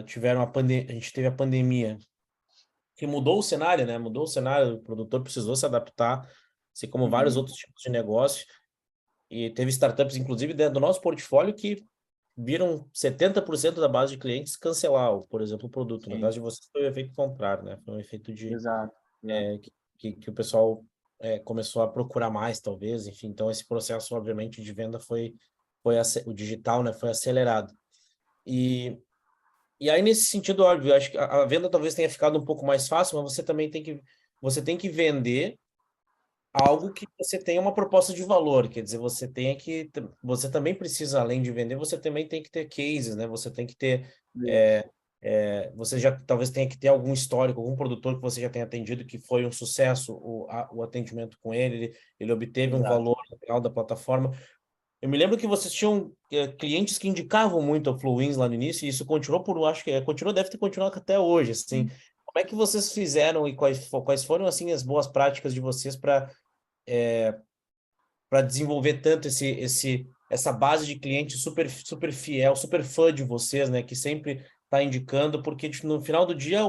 tiveram a gente teve a pandemia, que mudou o cenário, né, mudou o cenário, o produtor precisou se adaptar, assim como vários outros tipos de negócio, e teve startups, inclusive, dentro do nosso portfólio, que viram 70% da base de clientes cancelar, por exemplo, o produto. No Sim, caso de vocês, foi o efeito contrário, né? Foi um efeito exato. que o pessoal começou a procurar mais, talvez. Enfim, então esse processo, obviamente, de venda o digital, né? Foi acelerado. E aí, nesse sentido, óbvio, eu acho que a venda talvez tenha ficado um pouco mais fácil, mas você tem que vender algo que você tenha uma proposta de valor, quer dizer, você também precisa, além de vender, você também tem que ter cases, né? Você tem que ter, Isso. você já talvez tenha que ter algum histórico, algum produtor que você já tenha atendido que foi um sucesso o atendimento com ele obteve um Exato. valor legal da plataforma. Eu me lembro que vocês tinham clientes que indicavam muito a Fluwins lá no início, e isso continuou acho que deve ter continuado até hoje, assim. Como é que vocês fizeram e quais foram, assim, as boas práticas de vocês para desenvolver tanto essa base de cliente super, super fiel, super fã de vocês, né? Que sempre está indicando, porque no final do dia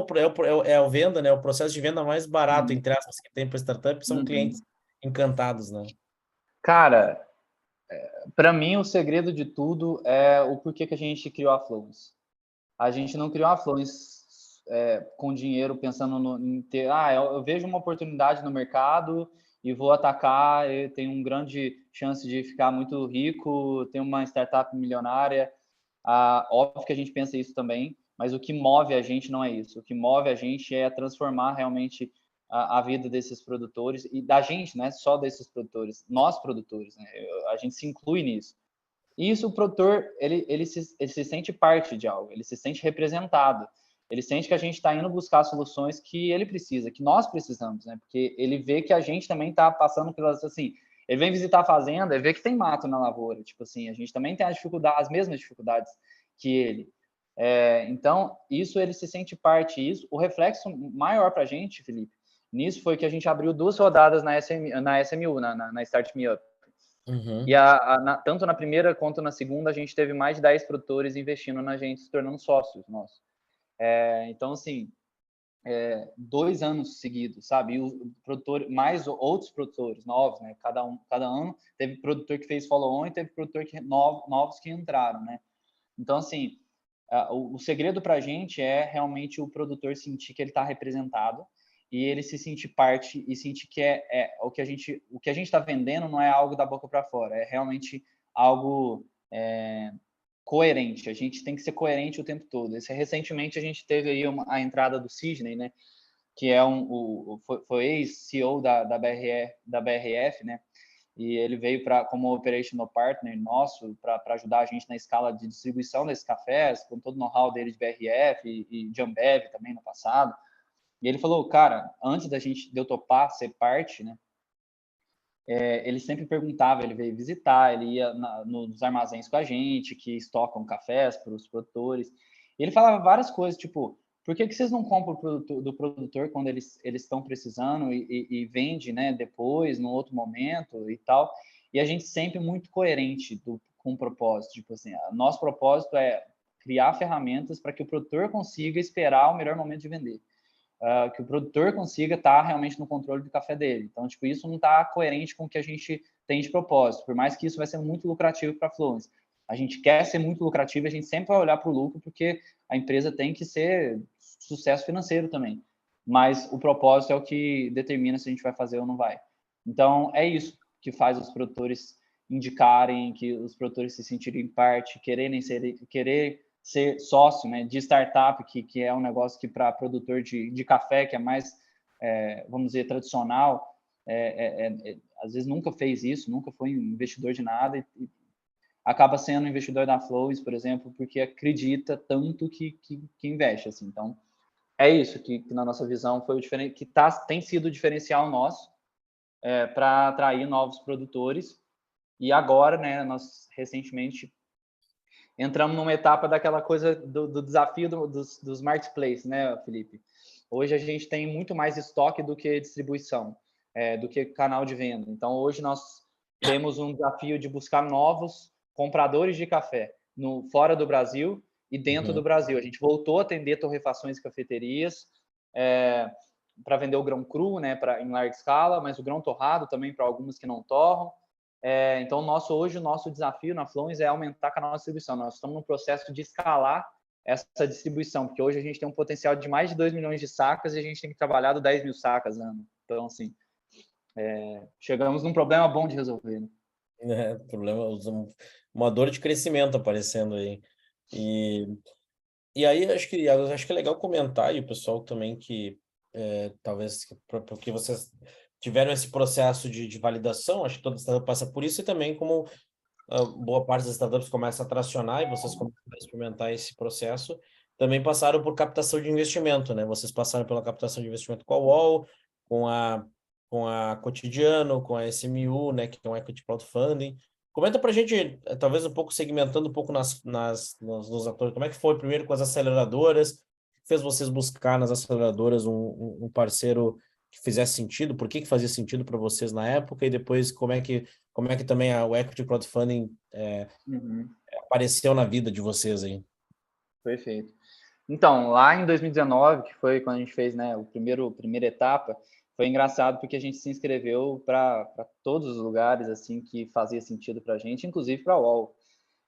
é a venda, né? O processo de venda mais barato, entre aspas, que tem para startup são clientes encantados, né? Cara, para mim o segredo de tudo é o porquê que a gente criou a Flowens. A gente não criou a Flowens com dinheiro pensando em ter, eu vejo uma oportunidade no mercado e vou atacar, e tenho uma grande chance de ficar muito rico, ter uma startup milionária. Óbvio que a gente pensa isso também, mas o que move a gente não é isso. O que move a gente é transformar realmente a vida desses produtores e da gente, né? Só desses produtores, nós produtores, né? A gente se inclui nisso. E isso o produtor, ele se sente parte de algo, ele se sente representado. Ele sente que a gente está indo buscar soluções que ele precisa, que nós precisamos, né? Porque ele vê que a gente também está passando pelas, assim, ele vem visitar a fazenda e vê que tem mato na lavoura, tipo assim, a gente também tem as mesmas dificuldades que ele. Então, isso ele se sente parte. Isso, o reflexo maior para a gente, Felipe, nisso foi que a gente abriu 2 rodadas na SMU, na Start Me Up. Uhum. E tanto na primeira quanto na segunda, a gente teve mais de 10 produtores investindo na gente, se tornando sócios nossos. Então, assim, 2 anos seguidos, sabe? E o produtor, mais outros produtores novos, né? Cada ano teve produtor que fez follow-on e teve produtor novos que entraram, né? Então, assim, o segredo para a gente é realmente o produtor sentir que ele está representado e ele se sentir parte e sentir que o que a gente está vendendo não é algo da boca para fora, é realmente algo coerente. A gente tem que ser coerente o tempo todo. Recentemente a gente teve aí a entrada do Sidney, né? Que é foi ex-CEO da BRF, né? E ele veio como operational partner nosso para ajudar a gente na escala de distribuição desses cafés, com todo o know-how dele de BRF e de Ambev também no passado. E ele falou, cara, antes de eu topar ser parte, né? Ele sempre perguntava, ele veio visitar, ele ia nos armazéns com a gente, que estocam cafés para os produtores. E ele falava várias coisas, tipo, por que vocês não compram do produtor quando eles estão precisando e vende, né, depois, no outro momento e tal? E a gente sempre muito coerente com o propósito. Tipo assim, nosso propósito é criar ferramentas para que o produtor consiga esperar o melhor momento de vender. Que o produtor consiga estar realmente no controle do café dele. Então, tipo, isso não está coerente com o que a gente tem de propósito, por mais que isso vai ser muito lucrativo para a Fluence. A gente quer ser muito lucrativo, a gente sempre vai olhar para o lucro, porque a empresa tem que ser sucesso financeiro também. Mas o propósito é o que determina se a gente vai fazer ou não vai. Então, é isso que faz os produtores indicarem, que os produtores se sentirem parte, querer ser sócio, né, de startup, que é um negócio que para produtor de café, que é mais, vamos dizer, tradicional, às vezes nunca fez isso, nunca foi investidor de nada e acaba sendo investidor da Flowz, por exemplo, porque acredita tanto que investe. Assim. Então, é isso que na nossa visão foi o diferente, que tem sido o diferencial nosso para atrair novos produtores. E agora, né, nós recentemente entramos numa etapa daquela coisa do desafio dos marketplaces, né, Felipe? Hoje a gente tem muito mais estoque do que distribuição, do que canal de venda. Então, hoje nós temos um desafio de buscar novos compradores de café fora do Brasil e dentro do Brasil. A gente voltou a atender torrefações e cafeterias para vender o grão cru, né, em larga escala, mas o grão torrado também para algumas que não torram. Então, hoje o nosso desafio na Fluence é aumentar a canal de distribuição. Nós estamos no processo de escalar essa distribuição, porque hoje a gente tem um potencial de mais de 2 milhões de sacas e a gente tem que trabalhar 10 mil sacas ano. Então, assim, chegamos num problema bom de resolver. Né? Uma dor de crescimento aparecendo aí. E aí, acho que é legal comentar, e o pessoal também que, talvez, porque vocês tiveram esse processo de validação, acho que toda startup passa por isso, e também como boa parte das startups começa a tracionar e vocês começam a experimentar esse processo, também passaram por captação de investimento, né? Vocês passaram pela captação de investimento com a UOL, com a Cotidiano, com a SMU, né, que é um equity crowdfunding. Comenta pra gente, talvez um pouco segmentando um pouco nos atores, como é que foi primeiro com as aceleradoras, o que fez vocês buscar nas aceleradoras um parceiro que fizesse sentido, por que fazia sentido para vocês na época, e depois como é que também o equity crowdfunding apareceu na vida de vocês aí. Perfeito. Então, lá em 2019, que foi quando a gente fez, né, primeira etapa, foi engraçado porque a gente se inscreveu para todos os lugares assim que fazia sentido para a gente, inclusive para a UOL.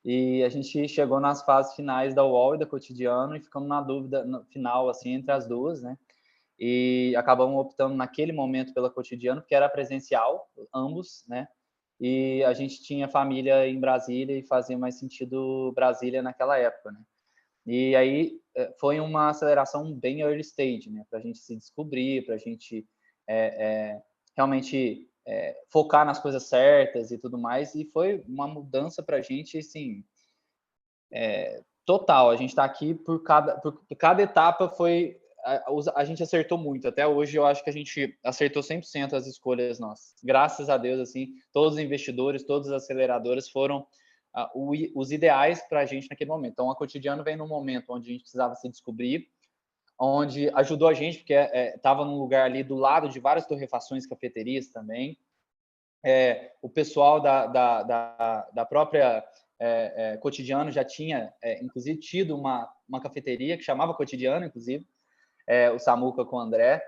E a gente chegou nas fases finais da UOL e da Cotidiano e ficamos na dúvida no final assim entre as duas, né? E acabamos optando naquele momento pela Cotidiano, porque era presencial, ambos, né? E a gente tinha família em Brasília e fazia mais sentido Brasília naquela época, né? E aí foi uma aceleração bem early stage, né? Para a gente se descobrir, para a gente realmente focar nas coisas certas e tudo mais. E foi uma mudança para a gente, assim, total. A gente está aqui por cada etapa foi a gente acertou muito. Até hoje eu acho que a gente acertou 100% as escolhas nossas. Graças a Deus, assim, todos os investidores, todas as aceleradoras foram os ideais para a gente naquele momento. Então, a Cotidiano vem num momento onde a gente precisava se descobrir, onde ajudou a gente, porque estava num lugar ali do lado de várias torrefações, cafeterias também. O pessoal da própria Cotidiano já tinha, inclusive, tido uma cafeteria que chamava Cotidiano, inclusive, o Samuca com o André.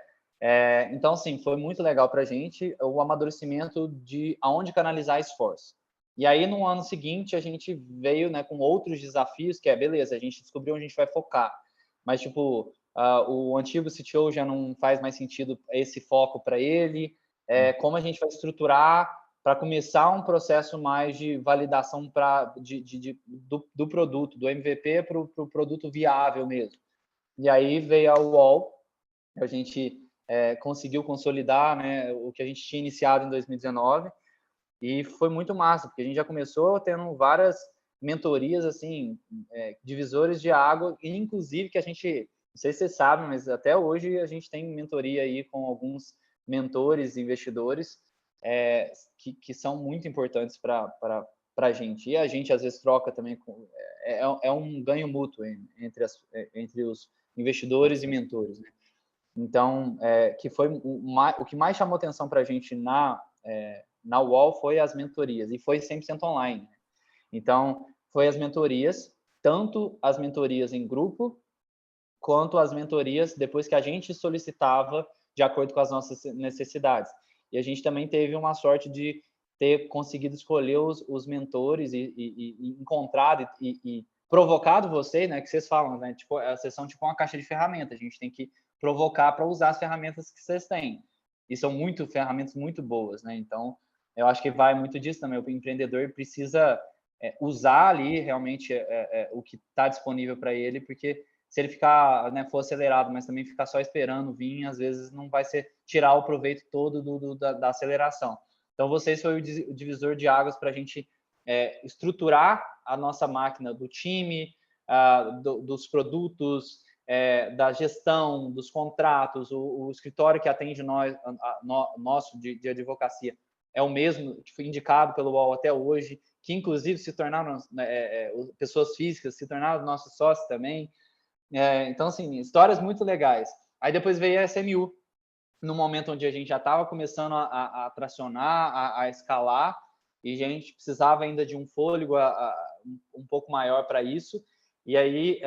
Então, assim, foi muito legal para a gente o amadurecimento de aonde canalizar esforço. E aí, no ano seguinte, a gente veio, né, com outros desafios, que beleza, a gente descobriu onde a gente vai focar. Mas, tipo, o antigo CTO já não faz mais sentido esse foco para ele. Como a gente vai estruturar para começar um processo mais de validação do produto, do MVP para o produto viável mesmo. E aí veio a UOL, a gente conseguiu consolidar, né, o que a gente tinha iniciado em 2019, e foi muito massa, porque a gente já começou tendo várias mentorias, assim, divisores de água, e inclusive que a gente, não sei se vocês sabem, mas até hoje a gente tem mentoria aí com alguns mentores, investidores, que são muito importantes para a gente. E a gente, às vezes, troca também, é um ganho mútuo entre os investidores e mentores, né? Então, que foi o que mais chamou atenção para a gente na UOL foi as mentorias, e foi 100% online. Então, foi as mentorias, tanto as mentorias em grupo, quanto as mentorias depois que a gente solicitava de acordo com as nossas necessidades. E a gente também teve uma sorte de ter conseguido escolher os mentores e encontrado e provocado vocês, né, que vocês falam, né, tipo, a sessão tipo uma caixa de ferramentas, a gente tem que provocar para usar as ferramentas que vocês têm. E são ferramentas muito boas, né? Então, eu acho que vai muito disso também. O empreendedor precisa usar ali realmente o que está disponível para ele, porque se ele ficar, né, for acelerado, mas também ficar só esperando vir, às vezes não vai ser tirar o proveito todo da aceleração. Então, vocês foi o divisor de águas para a gente estruturar a nossa máquina do time, dos produtos, da gestão, dos contratos, o escritório que atende nosso de advocacia é o mesmo que foi indicado pelo UOL até hoje, que inclusive se tornaram pessoas físicas, se tornaram nossos sócios também. Então, assim, histórias muito legais. Aí depois veio a SMU, no momento onde a gente já estava começando a tracionar, a escalar, e a gente precisava ainda de um fôlego um pouco maior para isso. E aí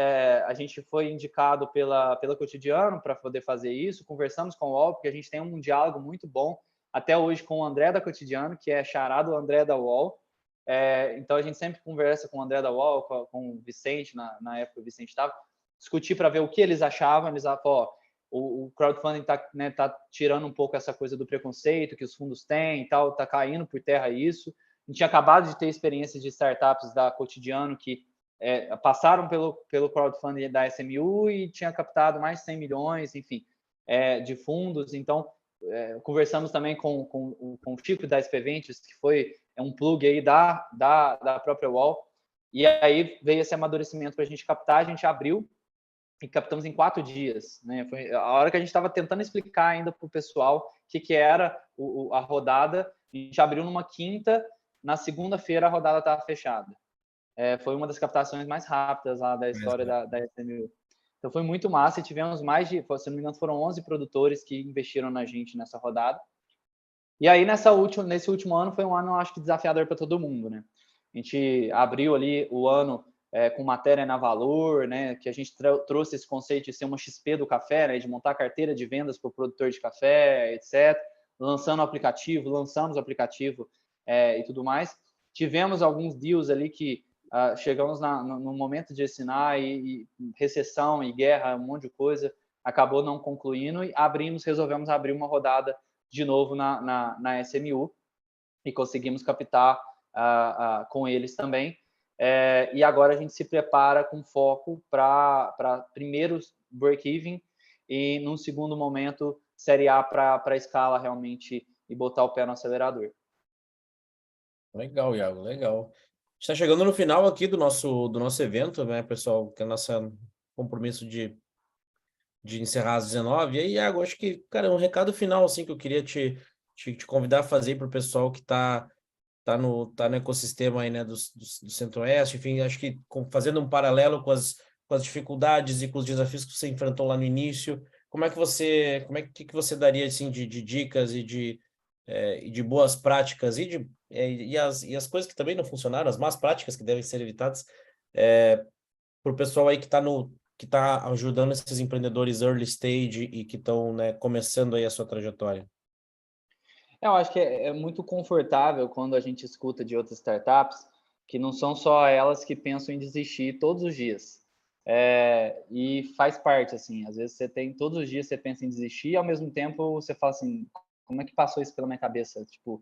a gente foi indicado pela Cotidiano para poder fazer isso, conversamos com o UOL, porque a gente tem um diálogo muito bom, até hoje, com o André da Cotidiano, que é chará do André da UOL. Então, a gente sempre conversa com o André da UOL, com o Vicente, na época o Vicente estava, discutir para ver o que eles achavam. Eles falaram, o crowdfunding está tirando um pouco essa coisa do preconceito que os fundos têm e tal, está caindo por terra isso. A gente tinha acabado de ter experiências de startups da Cotidiano que passaram pelo crowdfunding da SMU e tinha captado mais de 100 milhões, enfim, de fundos. Então, conversamos também com o Chico da SP Ventures, que foi um plug aí da própria UOL, e aí veio esse amadurecimento para a gente captar. A gente abriu e captamos em 4 dias, né? Foi a hora que a gente estava tentando explicar ainda para o pessoal o que era a rodada. A gente abriu numa quinta, na segunda-feira a rodada estava fechada. Foi uma das captações mais rápidas lá da história da SMU. Então foi muito massa, e tivemos mais de, se não me engano, foram 11 produtores que investiram na gente nessa rodada. E aí nesse último ano foi um ano, acho que desafiador para todo mundo, né? A gente abriu ali o ano com matéria na Valor, né, que a gente trouxe esse conceito de ser uma XP do café, né, de montar carteira de vendas para o produtor de café, etc. Lançamos o aplicativo e tudo mais. Tivemos alguns deals ali que chegamos no momento de assinar e recessão e guerra, um monte de coisa, acabou não concluindo, e resolvemos abrir uma rodada de novo na SMU e conseguimos captar com eles também. E agora a gente se prepara com foco para primeiros break-even e, num segundo momento, série A para escala realmente e botar o pé no acelerador. Legal, Iago, legal. Está chegando no final aqui do nosso evento, né, pessoal? Que é o nosso compromisso de encerrar às 19. E aí, Iago, acho que, cara, um recado final assim, que eu queria te convidar a fazer para o pessoal que está no ecossistema aí, né, do Centro-Oeste, enfim, acho que fazendo um paralelo com as dificuldades e com os desafios que você enfrentou lá no início, que você daria assim de dicas e de boas práticas e as coisas que também não funcionaram, as más práticas que devem ser evitadas para o pessoal aí que está ajudando esses empreendedores early stage e que estão, né, começando aí a sua trajetória? Eu acho que é muito confortável quando a gente escuta de outras startups que não são só elas que pensam em desistir todos os dias. E faz parte, assim, às vezes todos os dias você pensa em desistir e ao mesmo tempo você fala assim, como é que passou isso pela minha cabeça? Tipo,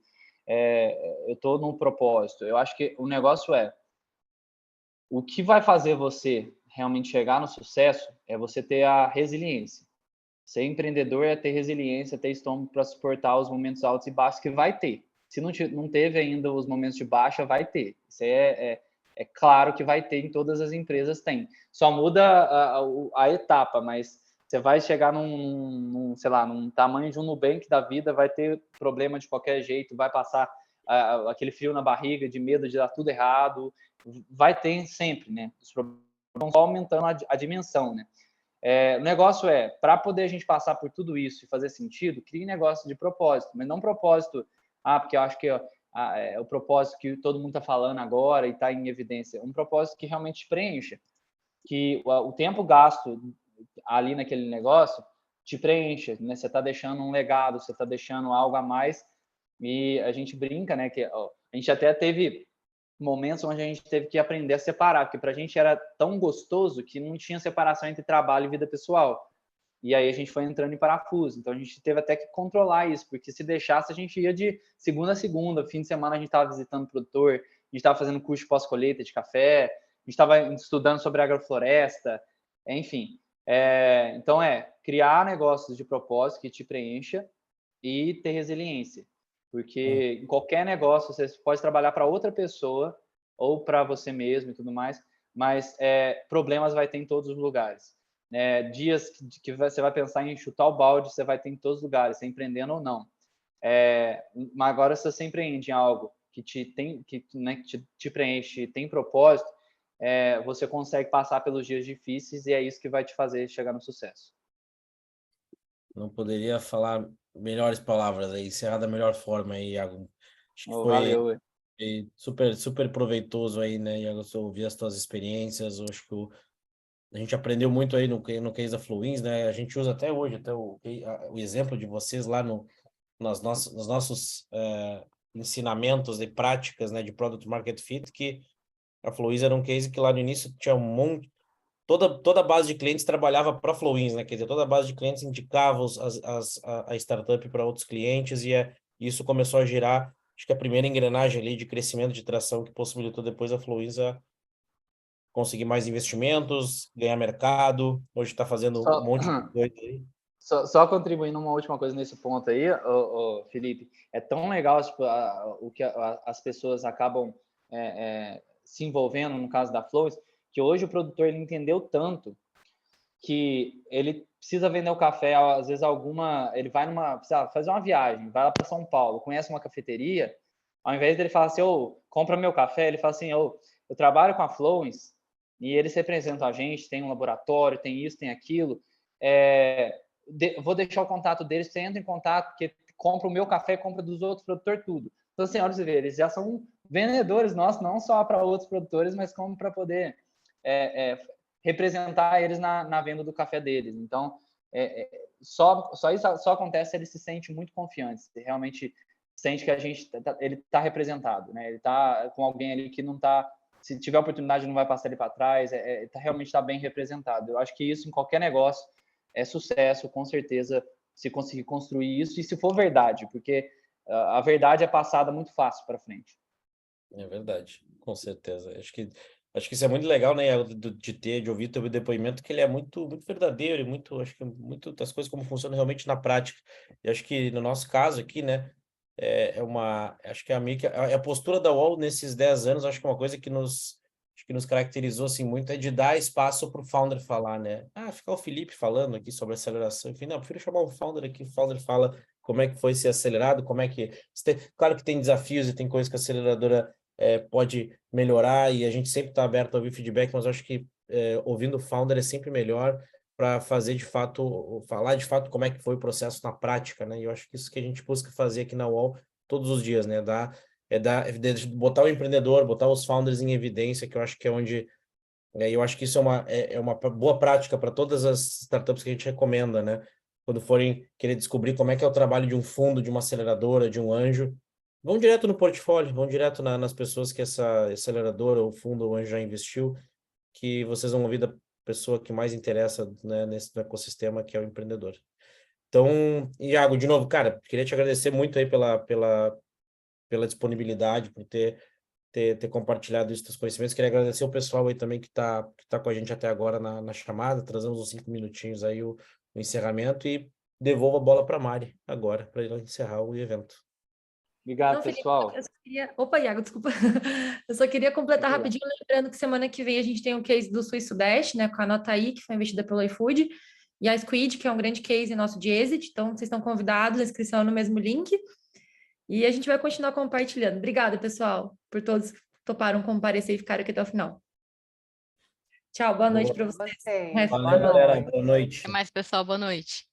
eu estou num propósito. Eu acho que o negócio o que vai fazer você realmente chegar no sucesso é você ter a resiliência. Ser empreendedor é ter resiliência, ter estômago para suportar os momentos altos e baixos, que vai ter. Se não teve ainda os momentos de baixa, vai ter. Isso é claro que vai ter, em todas as empresas tem. Só muda a etapa, mas você vai chegar sei lá, num tamanho de um Nubank da vida, vai ter problema de qualquer jeito, vai passar aquele frio na barriga, de medo de dar tudo errado, vai ter sempre, né? Os problemas vão só aumentando a dimensão, né? O negócio para poder a gente passar por tudo isso e fazer sentido, crie negócio de propósito, mas não propósito, porque eu acho que é o propósito que todo mundo está falando agora e está em evidência, um propósito que realmente te preencha, que o tempo gasto ali naquele negócio te preencha, né? Você está deixando um legado, você está deixando algo a mais, e a gente brinca, né, que a gente até teve momentos onde a gente teve que aprender a separar, porque para a gente era tão gostoso que não tinha separação entre trabalho e vida pessoal. E aí a gente foi entrando em parafuso. Então a gente teve até que controlar isso, porque se deixasse a gente ia de segunda a segunda. Fim de semana a gente estava visitando o produtor, a gente estava fazendo curso de pós-colheita de café, a gente estava estudando sobre agrofloresta, enfim. Então criar negócios de propósito que te preencha e ter resiliência. Porque em qualquer negócio você pode trabalhar para outra pessoa ou para você mesmo e tudo mais, mas problemas vai ter em todos os lugares. Dias que você vai pensar em chutar o balde, você vai ter em todos os lugares, você empreendendo ou não. Mas agora, se você empreende em algo que te preenche, tem propósito, você consegue passar pelos dias difíceis e é isso que vai te fazer chegar no sucesso. Não poderia falar melhores palavras aí, encerrar da melhor forma aí, Iago. Acho que Valeu. foi super, super proveitoso aí, né, Iago, eu ouvir as tuas experiências. Eu acho que a gente aprendeu muito aí no case da Flowins, né? A gente usa até hoje o exemplo de vocês lá nos nossos ensinamentos e práticas, né, de Product Market Fit, que a Flowins era um case que lá no início tinha um monte. Toda a base de clientes trabalhava para a Flowins, né? Quer dizer, toda a base de clientes indicava a startup para outros clientes e isso começou a girar, acho que a primeira engrenagem ali de crescimento, de tração, que possibilitou depois a Flowins a conseguir mais investimentos, ganhar mercado. Hoje está fazendo um monte de coisa aí. Só contribuindo uma última coisa nesse ponto aí, Felipe, é tão legal tipo, o que as pessoas acabam se envolvendo no caso da Flowins, que hoje o produtor ele entendeu tanto que ele precisa vender o café, às vezes ele vai precisa fazer uma viagem, vai lá para São Paulo, conhece uma cafeteria, ao invés dele falar assim, compra meu café, ele fala assim, eu trabalho com a Flowins e eles representam a gente, tem um laboratório, tem isso, tem aquilo, vou deixar o contato deles, você entra em contato, porque compra o meu café, compra dos outros produtores, tudo. Então, assim, olha, você vê, eles já são vendedores nossos, não só para outros produtores, mas como para poder representar eles na venda do café deles. Então, só isso só acontece se ele se sente muito confiante, se realmente sente que ele está representado, né? Ele está com alguém ali que não está, se tiver oportunidade, não vai passar ele para trás, realmente está bem representado. Eu acho que isso em qualquer negócio é sucesso, com certeza, se conseguir construir isso, e se for verdade, porque a verdade é passada muito fácil para frente. É verdade, com certeza. Acho que isso é muito legal, né, de ouvir teu depoimento, que ele é muito, muito verdadeiro e acho que muito das coisas como funcionam realmente na prática. E acho que no nosso caso aqui, né, acho que a postura da UOL nesses 10 anos, acho que uma coisa que nos caracterizou assim muito é de dar espaço para o founder falar, né? Ficar o Felipe falando aqui sobre aceleração, enfim, não, eu prefiro chamar um founder aqui, o founder fala como é que foi ser acelerado, claro que tem desafios e tem coisas que a aceleradora pode melhorar, e a gente sempre está aberto a ouvir feedback, mas eu acho que ouvindo o founder é sempre melhor para falar de fato como é que foi o processo na prática, né? E eu acho que isso que a gente busca fazer aqui na UOL todos os dias, né? Botar o empreendedor, botar os founders em evidência, que eu acho que é onde eu acho que isso é uma boa prática para todas as startups que a gente recomenda, né? Quando forem querer descobrir como é que é o trabalho de um fundo, de uma aceleradora, de um anjo, vão direto no portfólio, vão direto nas pessoas que essa aceleradora, ou fundo, ou anjo já investiu, que vocês vão ouvir da pessoa que mais interessa, né, nesse ecossistema, que é o empreendedor. Então, Iago, de novo, cara, queria te agradecer muito aí pela pela disponibilidade, por ter compartilhado isso dos conhecimentos. Queria agradecer o pessoal aí também que tá com a gente até agora na chamada. Trazemos uns 5 minutinhos aí o encerramento e devolvo a bola para a Mari agora, para ela encerrar o evento. Obrigado, Não, Felipe, pessoal. eu só queria... Opa, Iago, desculpa. Eu só queria completar rapidinho, lembrando que semana que vem a gente tem um case do Sul e Sudeste, né, com a Notaí, que foi investida pelo iFood, e a Squid, que é um grande case nosso de exit. Então, vocês estão convidados, a inscrição é no mesmo link. E a gente vai continuar compartilhando. Obrigada, pessoal, por todos que toparam comparecer e ficaram aqui até o final. Tchau, boa noite para vocês. Valeu, Valeu, galera. noite. Boa noite. Até mais, pessoal. Boa noite.